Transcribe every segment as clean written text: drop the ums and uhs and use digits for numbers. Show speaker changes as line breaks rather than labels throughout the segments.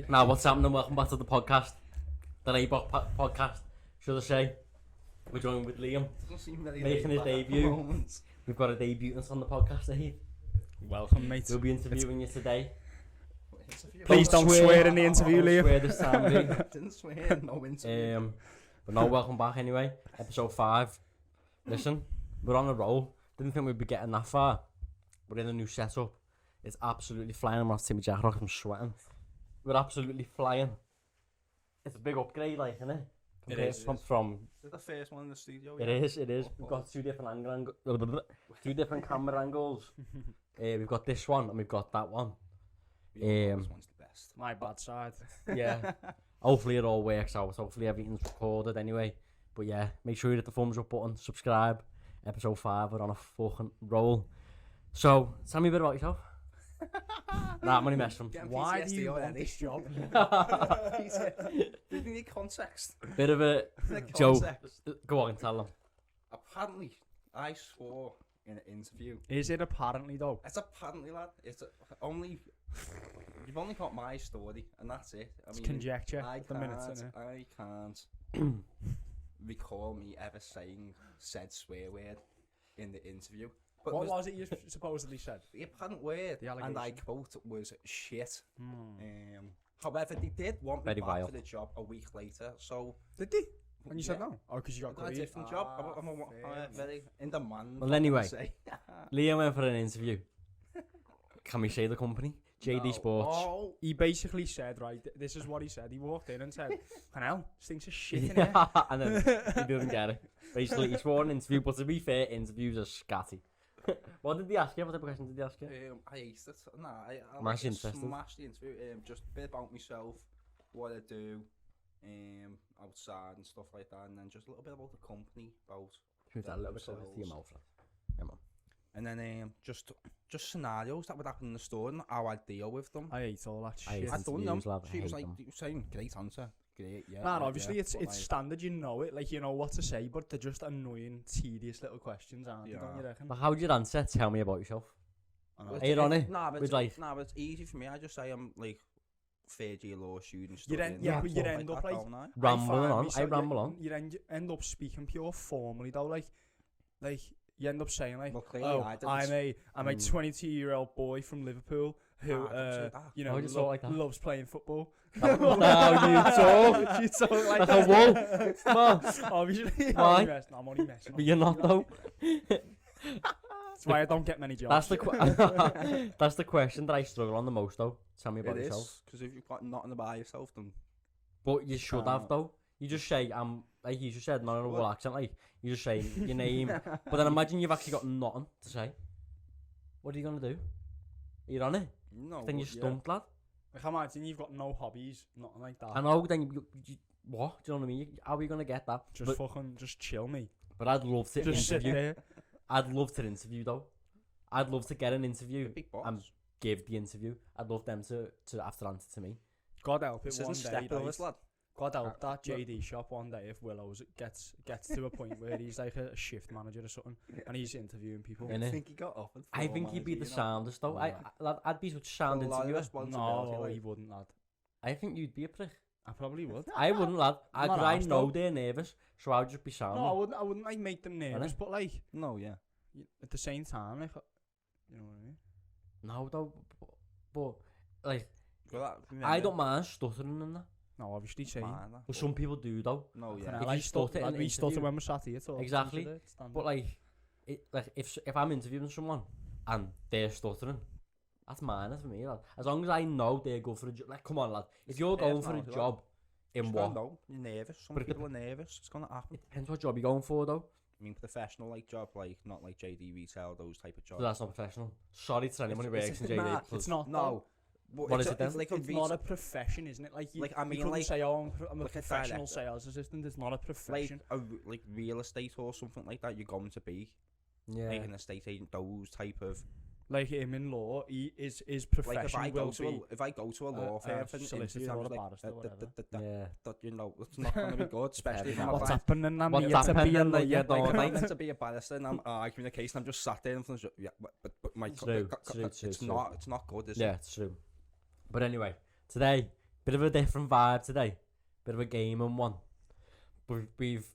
Now, what's happening? Welcome back to the podcast. The LaidBack podcast, should I say. We're joined with Liam, making his debut. We've got a debutant on the podcast, Heath.
Welcome, mate.
We'll be interviewing you today.
Please don't swear in the interview, Liam.
Swear this time, Liam.
Didn't swear, no interview.
But no, welcome back anyway. Episode 5. Listen, we're on a roll. Didn't think we'd be getting that far. We're in a new setup. It's absolutely flying. I'm not taking my jacket off, I'm sweating. We're absolutely flying. It's a big upgrade, like, isn't it?
It is.
From
Is it the first one in the studio?
It is. We've got two different two different camera angles. We've got this one and we've got that one.
This one's the best.
My bad side.
Yeah. Hopefully it all works out. Hopefully everything's recorded anyway. But yeah, make sure you hit the thumbs up button, subscribe. Episode 5, we're on a fucking roll. So, tell me a bit about yourself. Nah, I'm only messing.
Why do you want this job?
Did you need context?
Bit of a joke. Go on, tell them.
Apparently, I swore in an interview.
Is it apparently though?
It's apparently, lad. It's only... You've only got my story, and that's it.
It's conjecture at the minute, isn't it?
I can't recall me ever saying said swear word in the interview. But
What was it you supposedly said?
the apparent word,
The
and I
allegation.
quote, was shit. However, they did want me
Very
back
vile.
for the job a week later, so...
Did they? And you said
Yeah.
no? Oh, because you
I
got
got a
grieved?
different job. I'm very in demand.
Well, anyway.
say.
Liam went for an interview. Can we say the company? JD
No.
Sports.
Oh,
He basically said, right, this is what he said. He walked in and said, "Hell, stinks of shit in here."
And then he didn't get it. Basically, he swore an interview, but to be fair, interviews are scatty. What did they ask you? What type of question did they ask you?
I aced it. Nah, I
Smash interested.
smashed the interview. Just a bit about myself, what I do, outside and stuff like that, and then just a little bit about the company, about
Who's that? A little bit closer to your mouth, lad. Yeah, man.
and then just scenarios that would happen in the store and how I deal with them.
I hate all that
I
shit.
hate
I've done them.
interviews, lad. I
She was
hate
like,
them.
you were saying, great answer, great, yeah.
Man,
yeah,
obviously
yeah,
it's
but like,
standard, you know it, like you know what to say, but they're just annoying, tedious little questions, aren't they?
Yeah.
Don't you reckon?
But how would you answer? Tell me about yourself.
I know.
But
Are you on it?
Nah, but
With like,
but it's easy for me. I just say I'm like third year law student.
You'd
studying,
end- yeah, but
stuff
you'd end
that,
up like-
don't I?
rambling on. I
myself-
ramble on.
You end up speaking pure formally though, like you end up saying like,
Well, clearly
"Oh,
I didn't.
I'm a 22-year-old boy from Liverpool who,
Nah, I didn't say that.
you know,
Why would you talk like that?
loves playing football."
No, you talk
like
like
that.
a wolf. Come on.
Obviously,
Why?
I'm only messing.
But you're not though.
That's why I don't get many jobs.
That's that's the question that I struggle on the most though. Tell me about
It
yourself.
is, because if you've got nothing about yourself, then
But you should have though. You just say like you just said, not in a real accent. Like you just say your name. But then imagine you've actually got nothing to say. What are you gonna do? Are you on it?
no.
Then you're
but
stumped, lad.
Like, I imagine you've got no hobbies, nothing like that.
I know. Then you what? Do you know what I mean? How are you gonna get that?
Just
But,
fucking, just chill me.
but I'd love to
Just sit
interview.
there.
I'd love to interview though. I'd love to get an interview
Big boss.
and give the interview. I'd love them to have to answer to me.
God help it
This
one
isn't
day.
step brothers, lad.
God help that JD shop one day if Willows gets to a point where he's like a shift manager or something and he's interviewing people.
Innit?
think he got offered.
I think he'd be the soundest though.
Yeah.
I'd be such a sound
Full lot of
interviewer.
No, he wouldn't, lad.
I think you'd be a prick.
I probably would.
I wouldn't, lad.
I'm not
I
arsed,
know
though.
they're nervous, so I'd just be sound.
No, I wouldn't like make them nervous, but like
No, yeah.
at the same time, like you know what I mean.
No, though. But like,
Well,
I don't mind stuttering and that.
No, obviously saying.
But some people do though.
No,
Fucking
yeah.
hell,
If
I
you stutter in an
we stutter
interview-
when we're sat here talking.
Exactly.
so it's standard.
But like if I'm interviewing someone and they're stuttering, that's minor for me, lad. As long as I know they're good for a job. Like, come on, lad. If you're going for a
personality, lad.
job in what?
No, you're nervous. Some
But it
people are nervous. It's gonna happen.
It depends what job you're going for though.
I mean, professional like job, like not like JD retail, those type of jobs.
So that's not professional. Sorry to anyone who works in JD.
Nah,
it's not.
No. But
What
it's
is it then?
It's like
It's not a profession, isn't it? Like you,
Like, I
you
mean,
couldn't
like-
say, "Oh, I'm a
like a
professional
director.
sales assistant." It's not a profession.
like real estate or something like that. You're going to be
Yeah.
like an estate agent. Those type of
Like him in law, his
like
profession will be
if I go to a law firm for an
solicitor
interview,
or
I'm
a
like,
barrister, whatever.
Yeah.
that you know, it's not going to be good, especially if I'm
What's
a
happening? I'm
What's
here to be a
happening? Like,
lawyer.
you don't
like, I'm
like-
meant to be a barrister and I'm arguing a case and I'm just sat there and I'm yeah, but my
True,
it's
true.
not good, is
Yeah,
it?
it's true. But anyway, today bit of a different vibe today. Bit of a gaming one. We've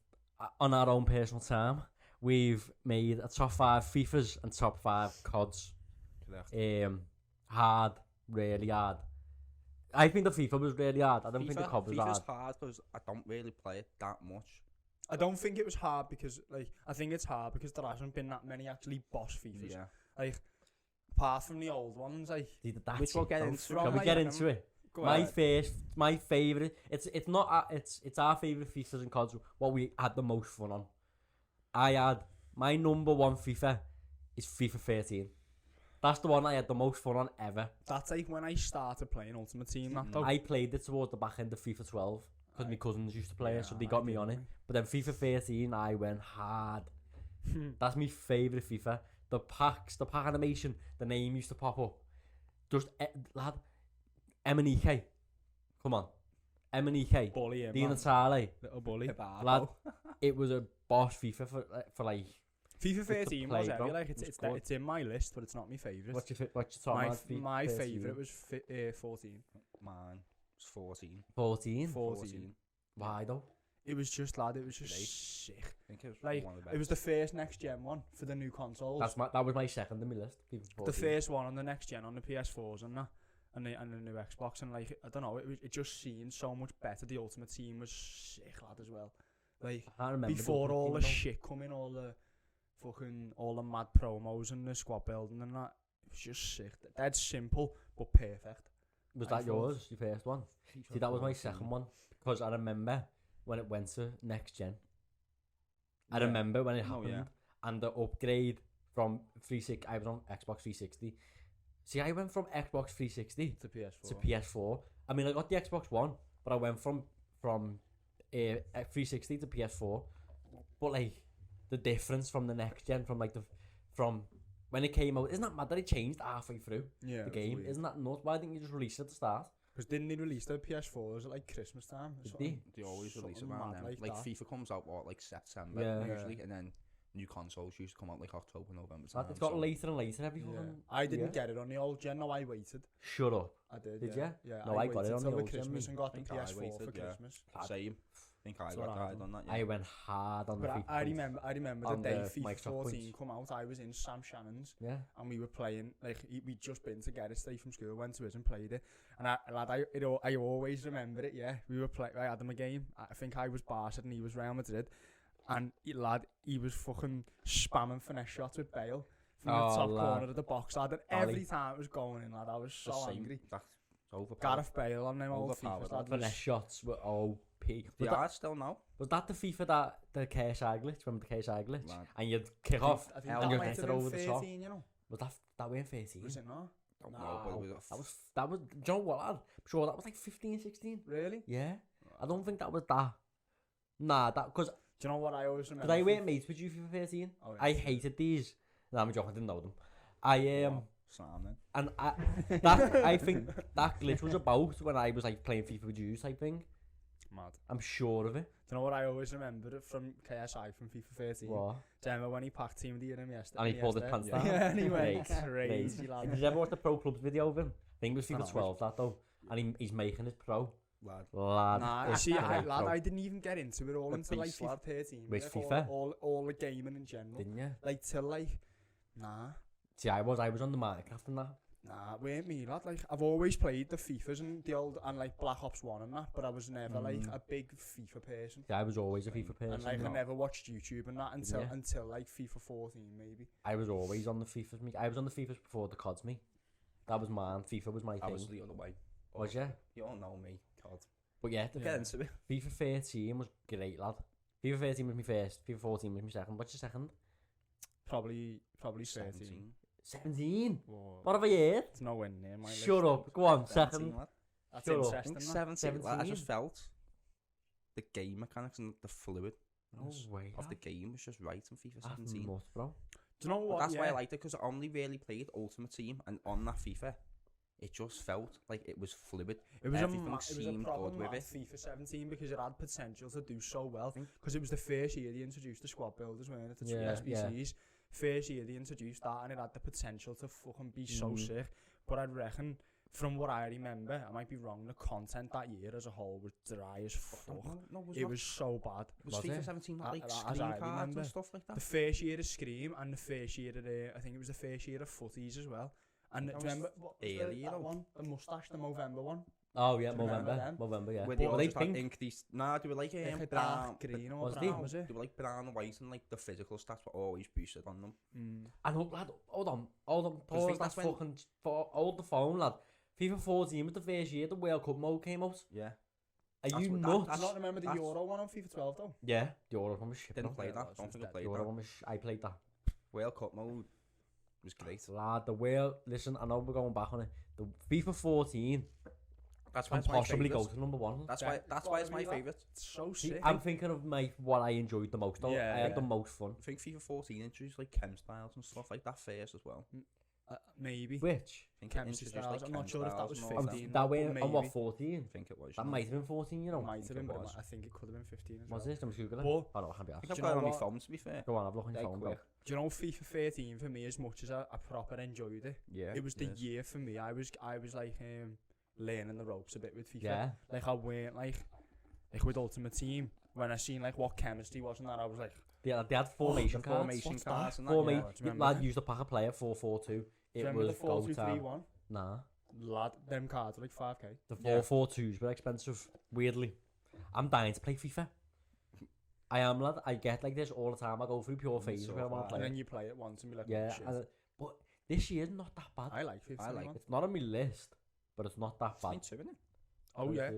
on our own personal time, we've made a top 5 FIFAs and top 5 CODs.
Correct.
Hard, really hard. I think the FIFA was really hard. I don't think the COD was
FIFA's
hard.
hard because I don't really play it that much.
I don't think it was hard because, like, I think it's hard because there hasn't been that many actually boss FIFAs.
Yeah.
Like, apart from the old ones, like,
Which we'll get into.
Can we get into it?
go
My
ahead.
my favourite. It's not. It's our favourite FIFAs and CODs. What we had the most fun on. I had my number 1 FIFA is FIFA 13. That's the one I had the most fun on ever.
That's like when I started playing Ultimate Team. That though.
I played it towards the back end of FIFA 12 because my cousins used to play it, so they got me on it. But then FIFA 13, I went hard. That's my favourite FIFA. The packs, the pack animation, the name used to pop up. Just lad, M&EK. Come on, M&EK.
Bully him,
Di
man.
Natale.
Little bully.
Lad, it was a boss FIFA for like.
FIFA 13
play,
was
bro.
heavy. Like,
It was
it's
good.
it's in my list, but it's not my favourite.
What's your top?
My favourite was 14.
Man, it's 14.
14.
14.
Why though?
It was just, lad, it was
Great.
just sick.
I think it was
Like,
one of the
it was
best.
the first next gen one for the new consoles.
That was my second on my list. FIFA 14.
The first one on the next gen on the PS4s and that, and the new Xbox, and like, I don't know, it just seemed so much better. The Ultimate Team was sick, lad, as well. Like,
I can't remember
before
the
all
team,
the
though.
shit coming, all the mad promos and the squad building and that, it was just sick. That's simple but perfect.
Was
I
that
thought-
yours? Your first one? See, that was my second one because I remember when it went to next gen. I
Yeah.
remember when it
Oh,
happened
yeah.
and the upgrade from 360. I was on Xbox 360. See, I went from Xbox 360
To PS4.
to PS4. I mean, I got the Xbox One, but I went from 360 to PS4. But like the difference from the next gen, from when it came out, isn't that mad that it changed halfway through
Yeah,
the game? Isn't that nuts? Why didn't you just release it at the start?
Because didn't they release their PS4s at like Christmas time? or
Did
something?
They always release
Something
around
mad
then. Like
that.
FIFA comes out like September
Yeah.
usually, and then new consoles used to come out like October, November.
Lad,
Time,
it's got
so-
later and later every
Yeah.
fucking.
I didn't
yeah.
get it on the old gen. No, I waited.
Shut up.
I did.
Did
yeah.
ya?
Yeah.
No, I got it
waited
on
till
the old gen,
Christmas
me.
and got the
I think I
PS4 for
waited, yeah.
Christmas.
Same. I think I
That's what
got
I
died
did.
on that. Yeah.
I went hard on the
But
FIFA.
I remember the
on
day
the
FIFA
Microsoft
14
points.
come out. I was in Sam Shannon's
Yeah.
and we were playing. Like, we'd just been to get it straight from school, went to his and played it. And I always remember it. Yeah, we were playing. I had him a game. I think I was Barca and he was Real Madrid. And he was fucking spamming finesse shots with Bale from the top corner of the box, lad. And every time it was going in, lad, I was so angry.
That's overpowered.
Gareth Bale on them old
Overpowered,
FIFA, lad.
Finesse shots were OP.
They are still now.
Was that the FIFA that the KSI glitch? Remember the KSI glitch?
Lad.
And you'd kick off
I think
and
that
you'd
might
hit
have
it
been
over the top.
13, you know.
Was that went 13?
Was it not?
Don't know, but it was
That was. Do you know what, lad? I'm sure that was like 15, 16.
Really?
Yeah. I don't think that was that. Nah, because
Do you know what I always remember?
I weren't mates with you FIFA 13.
Oh, yeah.
I hated these. No, I'm joking. I didn't know them. I
Sam then.
and I think that glitch was about when I was like playing FIFA with you type thing.
Mad.
I'm sure of it.
Do you know what I always remember from KSI from FIFA 13?
What?
Do you remember when he packed Team of the Year in yesterday?
And he pulled his pants down?
Yeah, and he went
Mate,
crazy,
Did
lad.
you ever watch the Pro Clubs video of him? I think it was
No.
FIFA 12 that though. And he's making it pro.
Lad.
Lad.
Nah,
it's
see,
correct,
lad,
bro.
I didn't even get into it all
The
until like
beast,
FIFA
lad.
13.
Which
like,
FIFA?
All the gaming in general.
Didn't you?
Like, till like, nah.
See, I was on the Minecraft and that.
Nah, weren't me, lad. Like, I've always played the FIFAs and the old, and like Black Ops 1 and that, but I was never like a big FIFA person.
See, I was always a FIFA person.
And like, I never watched YouTube and that until
Yeah.
until like FIFA 14 maybe.
I was always on the FIFAs. I was on the FIFAs before the CODs me. That was mine. FIFA was my
I
thing.
was the other way.
Was you?
You all know me, God.
But yeah,
We'll get into it.
FIFA 13 was great, lad. FIFA 13 was my first. FIFA 14 was my second. What's your second?
Probably 13.
17.
Whoa.
What have I heard?
It's nowhere near my list.
Shut up. Go on,
17,
second.
lad.
That's
Shut up.
I
interesting.
think
that.
17. Like, I
17.
just felt the game mechanics and the fluid
No way.
of the game was just right in FIFA
That's
17.
nuts, bro.
Do you know
But
what?
that's why I
yeah.
liked it, because I only really played Ultimate Team, and on that FIFA, it just felt like it was fluid.
It was
Everything
it was a
seemed
problem
good with
with
it.
FIFA 17 because it had potential to do so well.
think-
Because it was the first year they introduced the squad builders, weren't it? The
Yeah,
three SBCs. First year they introduced that, and it had the potential to fucking be so
Mhm.
sick. But I'd reckon from what I remember, I might be wrong, the content that year as a whole was dry as fuck. It was so bad.
Was
Was
FIFA
it?
17 not like
As
screen
I
cards
remember.
and stuff like
The
that?
first year of Scream and the first year of I think it was the first year of Footies as well. And do
That
you
was
remember what was
early, you
that
know.
one? The moustache, the Movember one?
Oh yeah,
Do you remember
Movember.
them?
Movember, yeah.
Where they
Were
all
they
just had
pink?
ink these... Nah, they were like
Like a
brown.
dark green or
Was
brown,
they?
was it?
They were like brown and white, and like the physical stats were always boosted on them.
I know, lad. Hold on. Pause
think
that
that's when-
fucking... Hold the phone, lad. FIFA 14 was the first year the World Cup mode came out.
Yeah.
Are
That's
you
what-
nuts?
I don't remember the
that's-
Euro one on FIFA 12 though.
Yeah, the Euro one was shit.
Didn't
bro.
play
Yeah,
that.
that
Don't
was
think I
dead.
played
The Euro
that.
one was... I played that.
World Cup mode was great.
Lad, the World... Listen, I know we're going back on it. The FIFA 14
That's why
can
it's my
possibly go
favourite.
to number one.
That's
Yeah,
why.
it's
That's
gotta
why it's
be
my
that.
favourite.
It's so
See,
sick.
I'm thinking of what I enjoyed the most though.
Yeah,
I had the
yeah.
most fun.
I think FIFA 14 introduced like chem styles and stuff like that first as well.
Maybe.
Which?
I think it
Chemistry
introduced,
styles. I'm
chem
not sure if that was
styles and all
15.
That way,
but
on what,
maybe.
14?
I think it was.
That
you know.
might have been 14, you know.
Might have
think
been,
it
but
was.
I think it could have been 15 as
Was
well.
it? I'm just googling.
But
Oh no, I can't be
I
asked.
think I've
Do you
got it
know
on my
what?
phone to be fair.
Go on, have a look on your
Dead
phone, bro.
quick.
Do you know FIFA 13 for me, as much as I proper enjoyed it,
Yeah.
it was the
is.
year for me. I was like learning the ropes a bit with FIFA.
Yeah.
Like I weren't like with Ultimate Team. When I seen like what chemistry was and that, I was like,
They had formation
The
cards.
formation
What's
cards
that?
and that.
Formation.
do you remember
Lad
that?
used to pack a player 4-4-2.
do you
It
remember the
was go time.
4-2-3-1?
Nah.
Lad, them cards were like 5k.
The
Yeah.
4-4-2s were expensive. Weirdly. I'm dying to play FIFA. I am, lad. I get like this all the time. I go through pure
Mm,
phases
so
where I want
far.
to
And
play.
then you play it once and be like,
Yeah.
oh, shit.
But this year's not that bad.
I like FIFA.
I like
21.
It's not on my list, but it's not that
It's been
bad.
two, isn't it?
Oh yeah.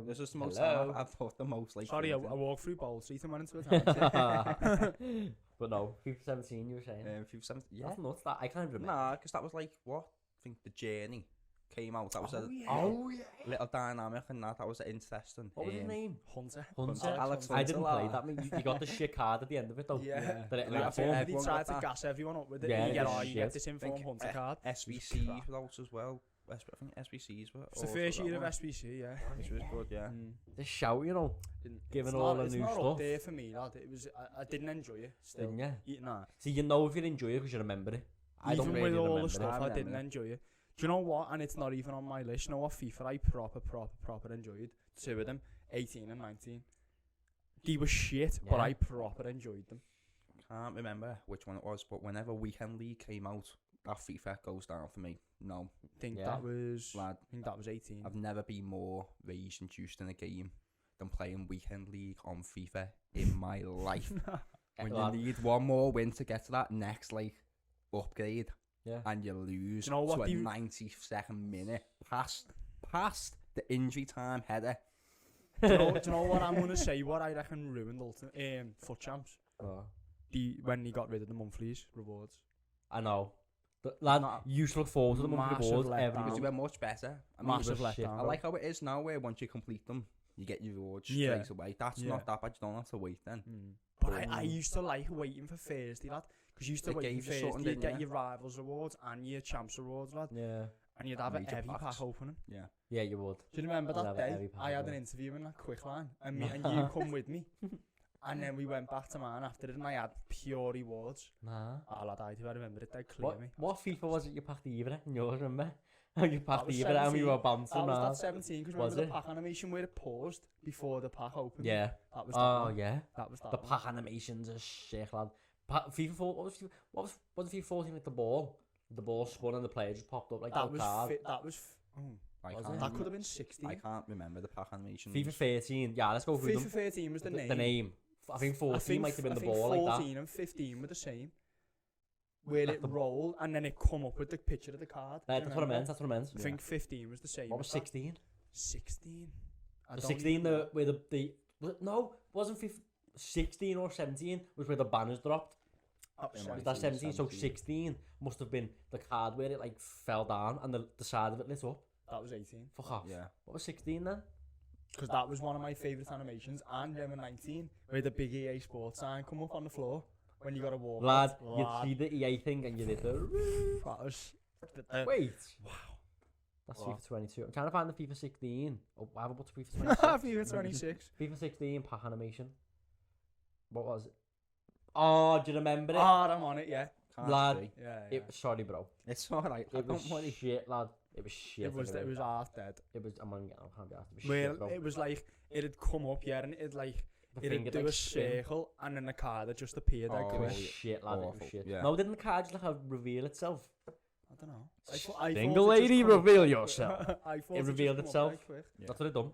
This is the most
hello.
time I've thought the most like.
Sorry, I
FIFA.
walked through Bowl Street and went into a town.
But no, FIFA 17 you were saying.
FIFA 17. Yeah.
That's nuts. That I can't even remember.
Nah, because that was like what? I think the Journey came out. That was a
Oh yeah.
little dynamic, and that was interesting.
What was his name?
Hunter.
Hunter.
Alex
I didn't
Hunter,
play
lad.
that. You got the shit card at the end of it though.
Yeah.
That it-
Yeah,
that
I think
form.
They
everyone
tried
got
to
that.
gas everyone up with it.
Yeah,
you get,
it was
you get
shit.
this
I
informed
think
Hunter card.
SBCs
crap.
were out as well. I think SBCs were.
It's the
also
first
that
year of
one,
SBC, yeah.
which was good. Yeah.
The shout, you know, giving
It's
all
not-
the
it's
new
not up
stuff.
there for me, lad. It was. I didn't enjoy it. Still.
Didn't you?
Nah.
See, you know if you enjoy it because you remember it. I don't
Even
really
with all
remember
the
it.
stuff, I
remember
didn't
it.
enjoy it. Do you know what? And it's not even on my list. You know what? FIFA I proper enjoyed. Two of them, 18 and 19. They were shit, but
Yeah.
I proper enjoyed them.
Can't remember which one it was, but whenever Weekend League came out, that FIFA goes down for me. No,
I think
Yeah.
that was.
lad,
I think that was 18.
I've never been more rage induced in a game than playing Weekend League on FIFA in my life. When you
Lad,
need one more win to get to that next like upgrade,
Yeah.
and you lose
Do you know what
to a
the-
92nd minute past the injury time header.
do you know what I'm gonna say? What I reckon ruined ultimate foot champs.
Oh,
When he got rid of the monthlies rewards.
I know. Lad,
Not-
you should look forward to the monthly
massive
boards
letdown.
every
Because
month.
they were much better. I mean,
Massive
was shit.
letdown.
I like how it is now where once you complete them, you get your rewards
Yeah.
straight away. That's
Yeah.
not that bad. You don't have to wait then.
But I used to like waiting for Thursday, lad. Because you used to
It
wait
gave
for
you something,
Thursday, you'd
didn't
get
you?
your rivals rewards and your champs rewards, lad.
Yeah.
And you'd have a
Major
heavy
packs.
pack opening.
Yeah.
Yeah, you would.
Do you remember
You'd
that
have a heavy
day?
pack,
I had
yeah.
an interview in that quick line, and me and you come with me. And then we went back to mine after it, and I had pure rewards.
Nah.
Oh, lad, I do. I remember it dead clearly.
What FIFA was it you packed either in yours, remember? You packed
was
either and we
17.
were bouncing
That was
now.
that 17, because
Was
remember the
it?
pack animation where it paused before the pack opened?
Yeah.
That was that
Oh,
one.
yeah.
That was that
The
one.
pack animations are shit, lad. FIFA 4, what was FIFA 14 with the ball? The ball spun and the player just popped up like
That
that
was
card.
that was. Oh,
I
Was
can't
it?
that
remember-
could have been 16.
I can't remember the pack animation.
FIFA 13, yeah, let's go through
FIFA
them.
13 was the name.
The name. I think 14
I think,
might have been
I
the
think
ball like
14 and 15 were the same. Where
Like
it
the-
rolled and then it come up with the picture of the card.
that.
Do you
That's what I meant,
remember?
that's what I meant.
I think 15 was the same.
What was
as that.
16?
16. I
The
don't
16,
even know.
where the was it, no, wasn't 15, 16 or 17 was where the banners dropped.
That was
It
Was
17.
that 17? So
17.
16 must have been the card where it like fell down and the side of it lit up.
That was 18.
Oh,
Fuck off.
Yeah.
What was 16 then?
Because that was one of my favourite animations. And then 19, where the big EA Sports sign come up on the floor when you got a walk.
Lad, you'd see the EA thing and you did the...
That was.
Wait.
Wow.
That's
What?
FIFA 22. I'm trying to find the FIFA 16. Oh, I have a button FIFA 26.
FIFA 26.
FIFA 16 pack animation. What was it? Oh, do you remember it?
Oh, I'm on it, yeah.
Can't
Lad,
see.
Yeah, yeah.
Sorry, bro.
It's alright. I
It was
don't worry.
shit, lad. It was shit.
It was half dead.
It was. I'm not getting. I can't be asked. It was
Where
shit, bro.
it was like it'd come up, yeah, and it'd like
The
it'd
finger,
do
like,
a
spin.
circle, and then the card had just appeared.
Oh,
Like
It was
yeah.
shit, lad. It
Awful.
was shit.
Yeah.
No, didn't the card just like reveal itself?
I don't know. I thought
Single
it just
lady,
come up-
reveal yourself.
I thought
It
just
revealed
come up
itself.
right quick.
Yeah.
That's what it done.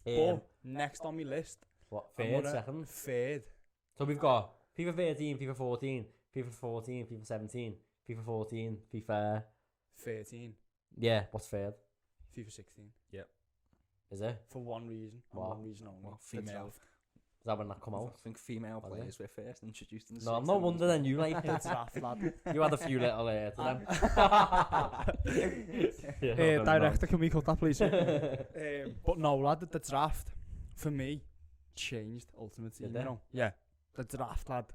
Boom. Next on my list.
What?
I'm
Third,
gonna-
second.
Third.
So we've got FIFA 13, FIFA 14, FIFA 14, FIFA 17, FIFA 14, FIFA.
13.
Yeah, what's third?
FIFA 16.
Is it?
For one reason. And
What?
one reason only.
What,
The
female?
draft.
Is that when that come
I
out?
think female
Was it?
players were first introduced in the
No,
60s.
no wonder then you like
The
it.
draft, lad.
You had a few little to them.
Director, can we cut that, please? But no, lad, the draft, for me, changed Ultimate Team,
Did
you
it?
know? Yeah. The draft, lad.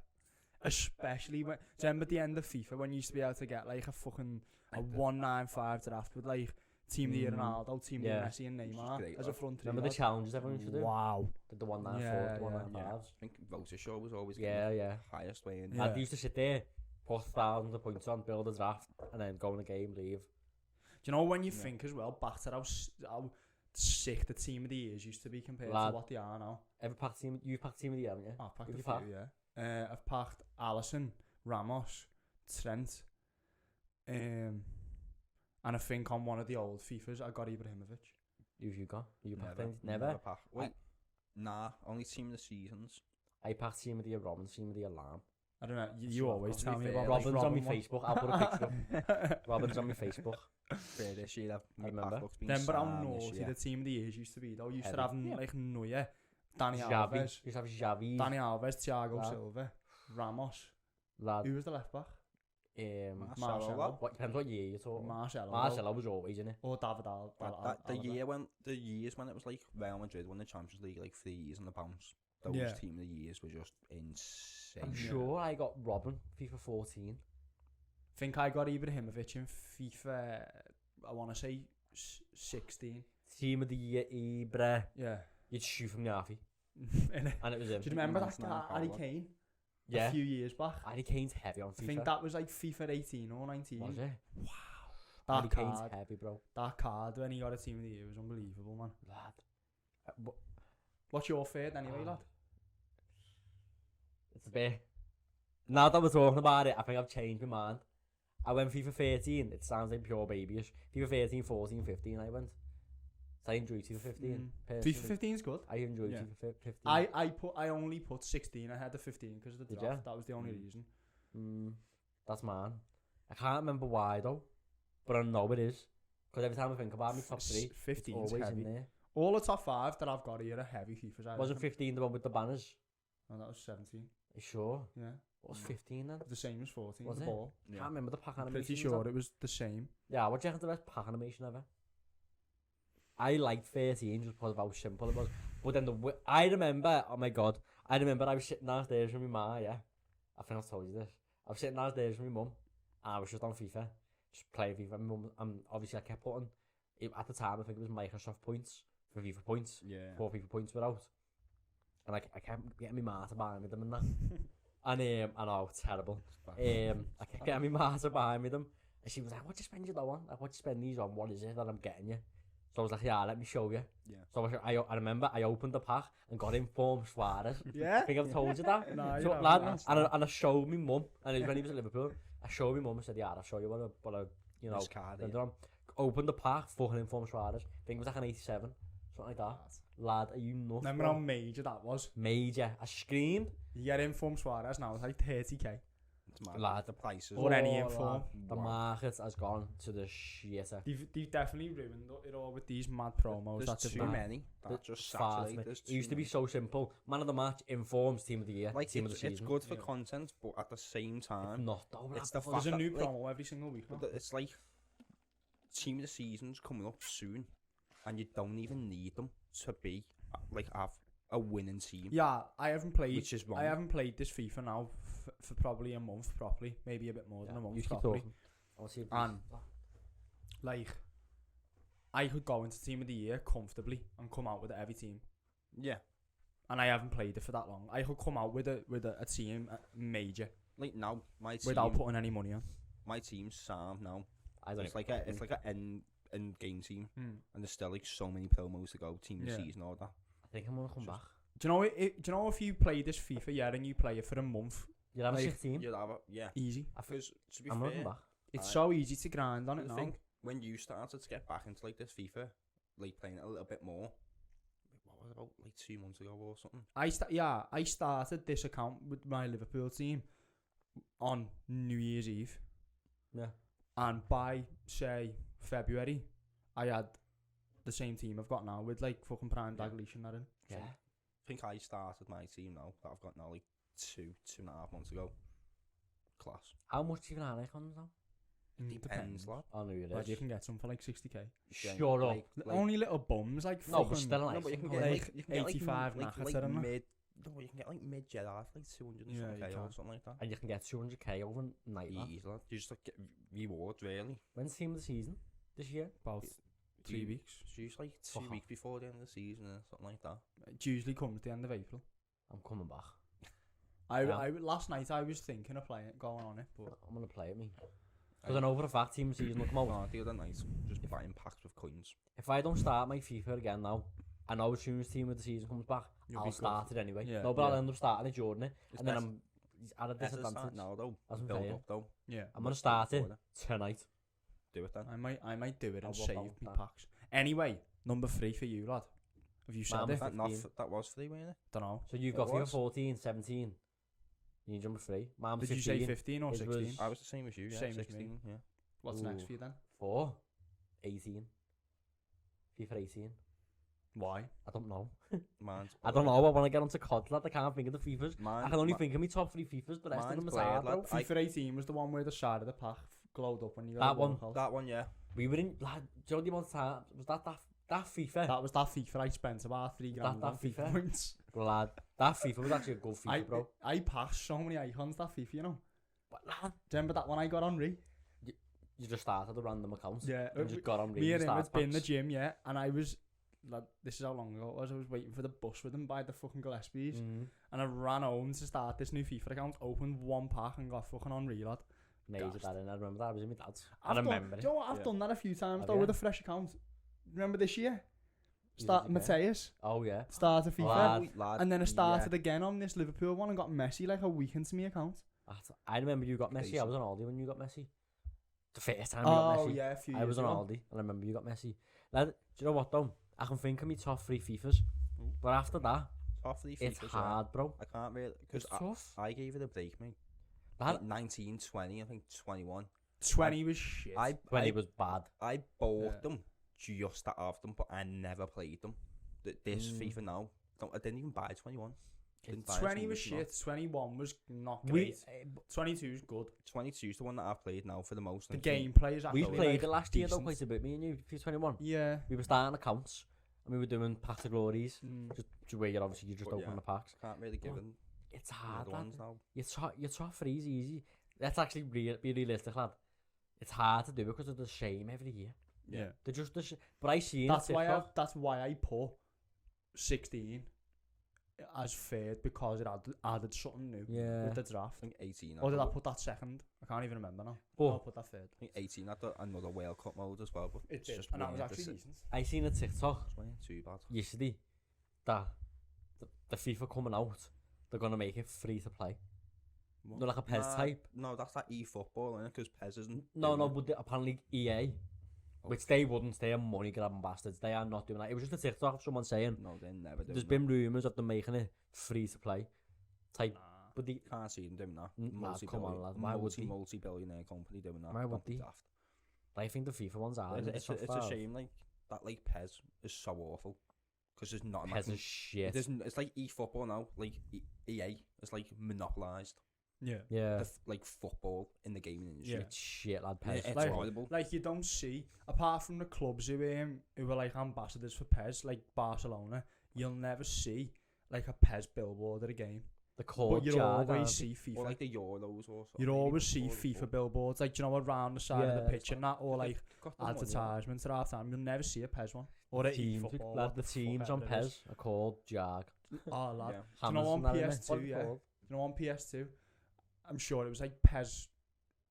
Especially when... Do you remember the end of FIFA when you used to be able to get, like, a fucking... A 195 draft with, like, Team of the Year Ronaldo, Team of the Year
Yeah.
Messi and
Which is
Neymar
great,
as a
lad.
front three,
Remember the
lad?
challenges everyone used to do?
Wow.
Did the 194,
Yeah,
the
yeah,
195s.
I think Voter Show was always
Yeah, yeah.
highest way in.
Yeah.
I used to sit there, put thousands of points on, build a draft, and then go in a game, leave.
Do you know when you
Yeah.
think as well, back to how sick the Team of the Years used to be compared
Lad.
to what they are now?
Ever packed team? You've packed team of the year, haven't you?
I've packed
Who've
a
you
few,
packed?
yeah. I've packed Alisson, Ramos, Trent, and I think on one of the old FIFAs I got Ibrahimovic.
Who've you got? You packed
Never.
any? Never.
Wait, nah, only team of the seasons.
I packed team of the year Robin, team of the year Lamb.
I don't know. You
Sure,
always
to
tell
be
me
fair,
about
like,
this
Robin's on
Robin
my
one.
Facebook. I'll put a picture up. Robin's on my Facebook.
Fair this year,
I remember.
Remember how naughty the Team of the Years used to be though? Used to
Heavy.
have like Neuer, Dani
Xavi.
Alves,
Just have Xavi.
Dani Alves, Thiago
Lad.
Silva, Ramos.
Lad.
Who was the left back?
Marcelo.
What depends what year you're talking.
Marcelo.
Marcelo was always in it.
Or David Al.
The years when it was like Real Madrid won the Champions League like 3 years on the bounce. Those
Yeah.
team of the years were just insane.
I'm
Yeah.
sure I got Robin FIFA 14.
Think I got Ibrahimovic in FIFA. I want to say 16.
Team of the year Ibra.
Yeah.
You'd shoot from Yafi.
Innit?
And it was
Do
him.
you remember
Man's
that
nine
guy, Harry
power.
Kane?
Yeah.
A few years back.
Harry Kane's heavy on FIFA.
I think that was like FIFA 18 or 19.
was it?
That
Harry Kane's
card,
heavy, bro.
that card when he got a Team of the Year was unbelievable, man.
Lad.
What's your third anyway, lad?
It's a bit. Now that we're talking about it, I think I've changed my mind. I went FIFA 13. It sounds like pure babyish. FIFA 13, 14, 15. I went. So I enjoyed FIFA 15. personally.
FIFA 15 is good.
I enjoyed
Yeah.
FIFA 15.
I only put 16 ahead of 15 because of the
Did
draft.
ya?
That was the only reason.
That's mine. I can't remember why though, but I know it is. Because every time I think about my top three, it's
15 is
always
heavy.
in there.
All the top 5 that I've got here are heavy FIFAs. I
Wasn't
reckon.
15 the one with the banners?
No, that was 17.
You sure?
Yeah.
What was 15 then?
The same as 14.
Was
the
it?
ball.
Yeah.
Can't remember the pack
I'm
animation.
pretty sure it was the same.
Yeah, what do you reckon's the best pack animation ever? I liked 13 just because of how simple it was. But then I remember, oh my god, I remember I was sitting downstairs with my ma, yeah. I think I've told you this. I was sitting downstairs with my mum, and I was just on FIFA, just playing FIFA. My mum, and obviously I kept putting, at the time I think it was Microsoft points for FIFA points.
Yeah.
4 FIFA points were out. And I kept getting my ma to buy me them and that. And I know, it's terrible. I kept getting my ma to buy me them. And she was like, what do you spend your dough on? Like, what do you spend these on? What is it that I'm getting you? So I was like, yeah, let me show you.
Yeah.
So I remember I opened the pack and got informed Suarez.
Yeah?
I think I've told you that.
No, you
So,
haven't,
lad,
that's
and I showed me mum, and it was when he was at Liverpool. I showed me mum and said, yeah, I'll show you what a you know,
This card,
went
yeah.
on. Opened the pack, fucking informed Suarez. I think it was like an 87, something like that. Lad, are you nuts?
Remember how major that was?
Major. I screamed.
You get informed Suarez now, it's like 30k.
It's mad.
Lad.
The prices.
Or any
Oh,
inform.
lad, The
Wow.
market has gone to the shitter.
They've definitely ruined it all with these mad promos.
There's
That's
too
mad.
many.
There's
That just
far too
saturate.
many.
There's
It used to
too
be
many.
so simple. Man of the match informs team of the year,
Like
team of the
it's
season.
good for
Yeah.
content, but at the same time,
Not though. lad.
it's the
Well, there's
fact
a new
that, like,
promo every single week now.
it's like team of the season's coming up soon, and you don't even need them to be like have a winning team.
Yeah, I haven't played.
Which is wrong.
I haven't played this FIFA now for probably a month properly, maybe a bit more than a
You
month
keep
properly.
talking. I wanna see if
And like, I could go into Team of the Year comfortably and come out with a heavy team.
Yeah,
And I haven't played it for that long. I could come out with a team major
like now my team,
without putting any money on.
my team's Sam now.
I don't
It's
even
like a in game team,
Mm.
and there's still like so many promos to go, team of the
Yeah.
season, all that.
I think I'm gonna come
Just-
back.
Do you know if you play this FIFA, yeah, and you play it for a month,
You'll have a
like,
16.
You'll have it, yeah.
easy.
Because to be
I'm gonna
fair,
come back.
It's
I-
so easy to grind on it
I
now.
think when you started to get back into like this FIFA, like playing it a little bit more, what was it, about like 2 months ago or something?
I started this account with my Liverpool team on New Year's Eve,
Yeah.
and by say February, I had the same team I've got now with like fucking Prime
Yeah.
Daglish and that in.
Yeah.
I think I started my team now that I've got now like 2.5 months ago. Class.
How much do you even have on now?
Depends, lad.
I know it
Like you
is.
can get some for like 60k.
Shut up.
Like,
Only little bums like
No, but
fucking
still
no,
nice.
but you can
Like,
get like, you can get,
85
like,
knackers,
like,
I don't know.
mid. No, you can get like mid Jedi for like 200 and
Yeah,
something
you
K or
can.
something like that.
and you can get 200k overnight. Lad.
Easy, lad. You just like get rewards really.
When's team of the season this year?
about 3
You-
weeks.
It's usually like 2
Fuck
weeks before the end of the season or something like that.
It usually comes at the end of April.
I'm coming back.
I last night I was thinking of playing it, going on it, but
I'm gonna play it, me. Because I know for a fact team of the season will come out.
No, the other night, just buying packs with coins.
If I don't start my FIFA again now, I know as soon as team of the season comes back,
You'll
I'll
be good.
start it anyway.
Yeah,
No, but
yeah.
I'll end up starting it during it,
It's
and then
best-
I'm at a
Better start
disadvantage.
now though.
That's what I'm
Build
saying.
up though.
yeah,
I'm gonna start it
Before
tonight.
Do it then.
I might do it
I'll
and
work
save
out
me
that.
packs. Anyway, number 3 for you, lad. Have you said
Mine
it?
was
That, not
15.
that was free, wasn't it?
Don't know.
So you've
It
got FIFA
was.
14, 17. You need number 3. Mine was
Did you
15.
say 15 or
It
16?
was-
I was the same as you. Yeah,
Same as me.
16. Yeah.
What's next
Ooh.
for you then?
4. 18. FIFA 18.
Why?
I don't know.
Mine's.
I don't know. I want to get onto COD, lad. I can't think of the FIFAs.
Mine,
I can only
mi-
think of my top 3 FIFAs. The rest of
mine's
them is
blurred,
hard, bro.
lad. I-
FIFA 18 was the one where the side of the pack glowed up when you got
That
a
one.
walkout.
That one, yeah.
We were in, lad. Do you know the amount of time? Was that FIFA?
That was that FIFA I spent about 3 grand
that
on FIFA
FIFA?
points.
Lad, that FIFA was actually a good FIFA, bro.
I passed so many icons that FIFA, you know.
But lad,
Do you remember that one I got on Re?
you just started a random account.
Yeah.
You just got on
Me and him
start
had been in the
packs.
gym, yeah, and I was, lad, this is how long ago it was. I was waiting for the bus with him by the fucking Gillespies,
Mhm.
and I ran home to start this new FIFA account, opened one pack and got fucking on Re, lad.
Major
Gassed.
that in. I remember that. I was in my dad's.
I've
I remember
Do you know what? I've
Yeah.
done that a few times
Have
though
ya?
with a fresh account. Remember this year?
Who
Start
did you get?
Mateus,
Oh yeah.
started FIFA,
Lad.
and then I started again on this Liverpool one and got Messi like a week into my account.
I remember you got Messi. I
Decent.
was on Aldi when you got Messi. The first time you got
Oh
Messi.
yeah, a few
I
years
was on
ago.
Aldi and I remember you got Messi. Lad, do you know what though? I can think of my top 3 FIFAs, but after that,
Off the
it's
FIFAs,
hard, bro.
I can't really because
It's tough.
I gave it a break, mate.
Lad,
Like 19, 20, I think 21.
20 was shit.
when he was bad.
I bought
Yeah.
them just to have them, but I never played them. This FIFA now, I didn't even buy 21. Didn't buy
20
it,
was
so
shit. 21 was not
We
great. 22 is good.
22 is the one that I've played now for the most.
The
and I think
gameplay is
we
actually
played
like,
it last year though
decent.
quite a bit. Me and you, FIFA 21.
Yeah.
We were starting accounts and we were doing Path of Glories.
Mm.
Just where you obviously you just
But
open
yeah.
the packs.
Can't really give
Well,
them
It's
the
hard,
other
lad.
ones now.
Your top 3 is easy. Let's actually be realistic, lad. It's hard to do because of the shame every year.
Yeah.
They're just the but I see
That's why I put 16 as third because it added something new
Yeah.
with the draft.
I think 18.
Or did I
I
put that second? I can't even remember now.
But
I'll put that third.
think 18 had another World Cup mode as well, but
It
it's
did,
just
and that was
weird.
actually decent.
I seen a TikTok
It wasn't too bad.
yesterday that the FIFA coming out, they're gonna make it free to play. No, like a PES type.
No, that's that eFootball, isn't it? Because PES isn't.
No,
doing it.
but apparently EA, which they wouldn't. They are money grabbing bastards. They are not doing that. It was just a TikTok of someone saying
No, they're never doing
there's
that.
been rumours of them making it free to play type. But the
Can't see them doing that.
Nah, come on, lad. Why would they?
Multi-billionaire company doing that.
Why would
That'd be
they?
daft.
I think the FIFA ones are.
It's a shame, like that. Like PES is so awful because there's not enough.
PES is shit.
It's like eFootball now. Like EA is like monopolised
Yeah.
Yeah,
like football in the gaming industry.
Yeah.
it's shit, lad.
Yeah,
PES.
it's
Like-
horrible.
Like you don't see, apart from the clubs who were like ambassadors for PES, like Barcelona, you'll never see like a PES billboard at a game.
The core
But you'll
jar,
always see FIFA.
Or like the Euros or something.
You'd
maybe
always see
before-
FIFA billboards, like do you know, around the side of
Yeah,
the pitch and that, or like
Got the money, lad.
advertisements at half time. You'll never see a PES one or a
teams,
eFootball.
lad,
what
the
fuck
teams
ever
on
it is.
PES are called Jag.
Oh lad,
Yeah.
Do you know
Hammers
on
and that, innit?
PS2,
What are they
yeah?
called?
you know on PS2, I'm sure it was like PES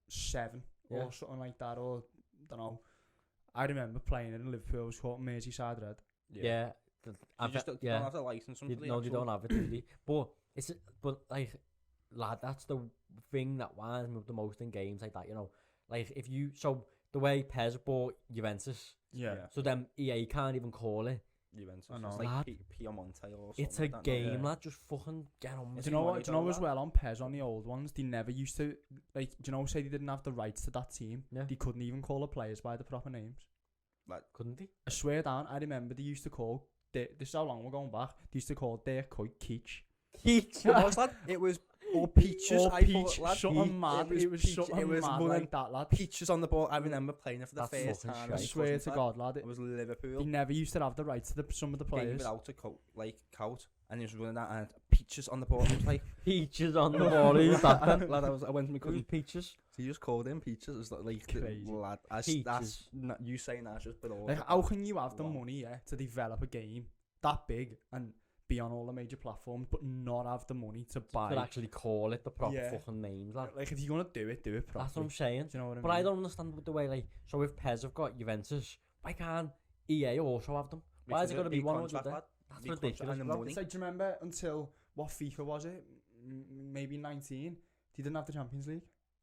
7
Yeah.
or something like that, or don't know. I remember playing it in Liverpool. It was called Merseyside Red.
Yeah.
You just don't have the license.
No, they don't have it, do they? But like, lad, that's the thing that winds me up the most in games like that, you know. Like, so the way Pez bought Juventus, so then EA can't even call it
Juventus.
I know.
It's
Lad,
like Piemonte or something.
it's a
like that,
game,
yeah.
lad, just fucking get on with
Do
it.
you know
money
what? Do you know
done
as
that.
well on Pez on the old ones? They never used to like. Do you know? Say they didn't have the rights to that team.
Yeah.
They couldn't even call the players by the proper names.
Couldn't they?
I swear down. I remember they used to call. This is how long we're going back. They used to call their coach Keach.
Keach.
It was, lad. It was all peaches.
Or
I
Peach.
thought, lad.
Something mad. It was
peach-
something
it was
mad
one
like that, lad.
Peaches on the ball. I remember playing it for the
That's
first
fucking
time.
shite.
I swear to God, lad.
It was Liverpool.
They never used to have the rights to some of the
Gave
players.
it out to Cout, and he was running that and peaches on the ball. I was like,
Peaches on the ball. Who's that then?
lad, I went to my cousin.
Who's Peaches?
He just called him peaches. It's like
Crazy.
lad.
Peaches.
That's not, you saying that's just below.
Like, how can you have the
Wow.
money, to develop a game that big and be on all the major platforms, but not have the money to buy?
Could actually call it the proper
Yeah.
fucking names, lad.
Like, if you're gonna do it properly.
That's what I'm saying.
Do you know what I mean?
But I don't understand the way, like, so if Pez have got Juventus, why can't EA also have them? Why is it got to be one or the other? That's
Big contract
ridiculous,
and the
bro.
money.
It's like, do you remember until what FIFA was it? Maybe 19. They didn't have the Champions League.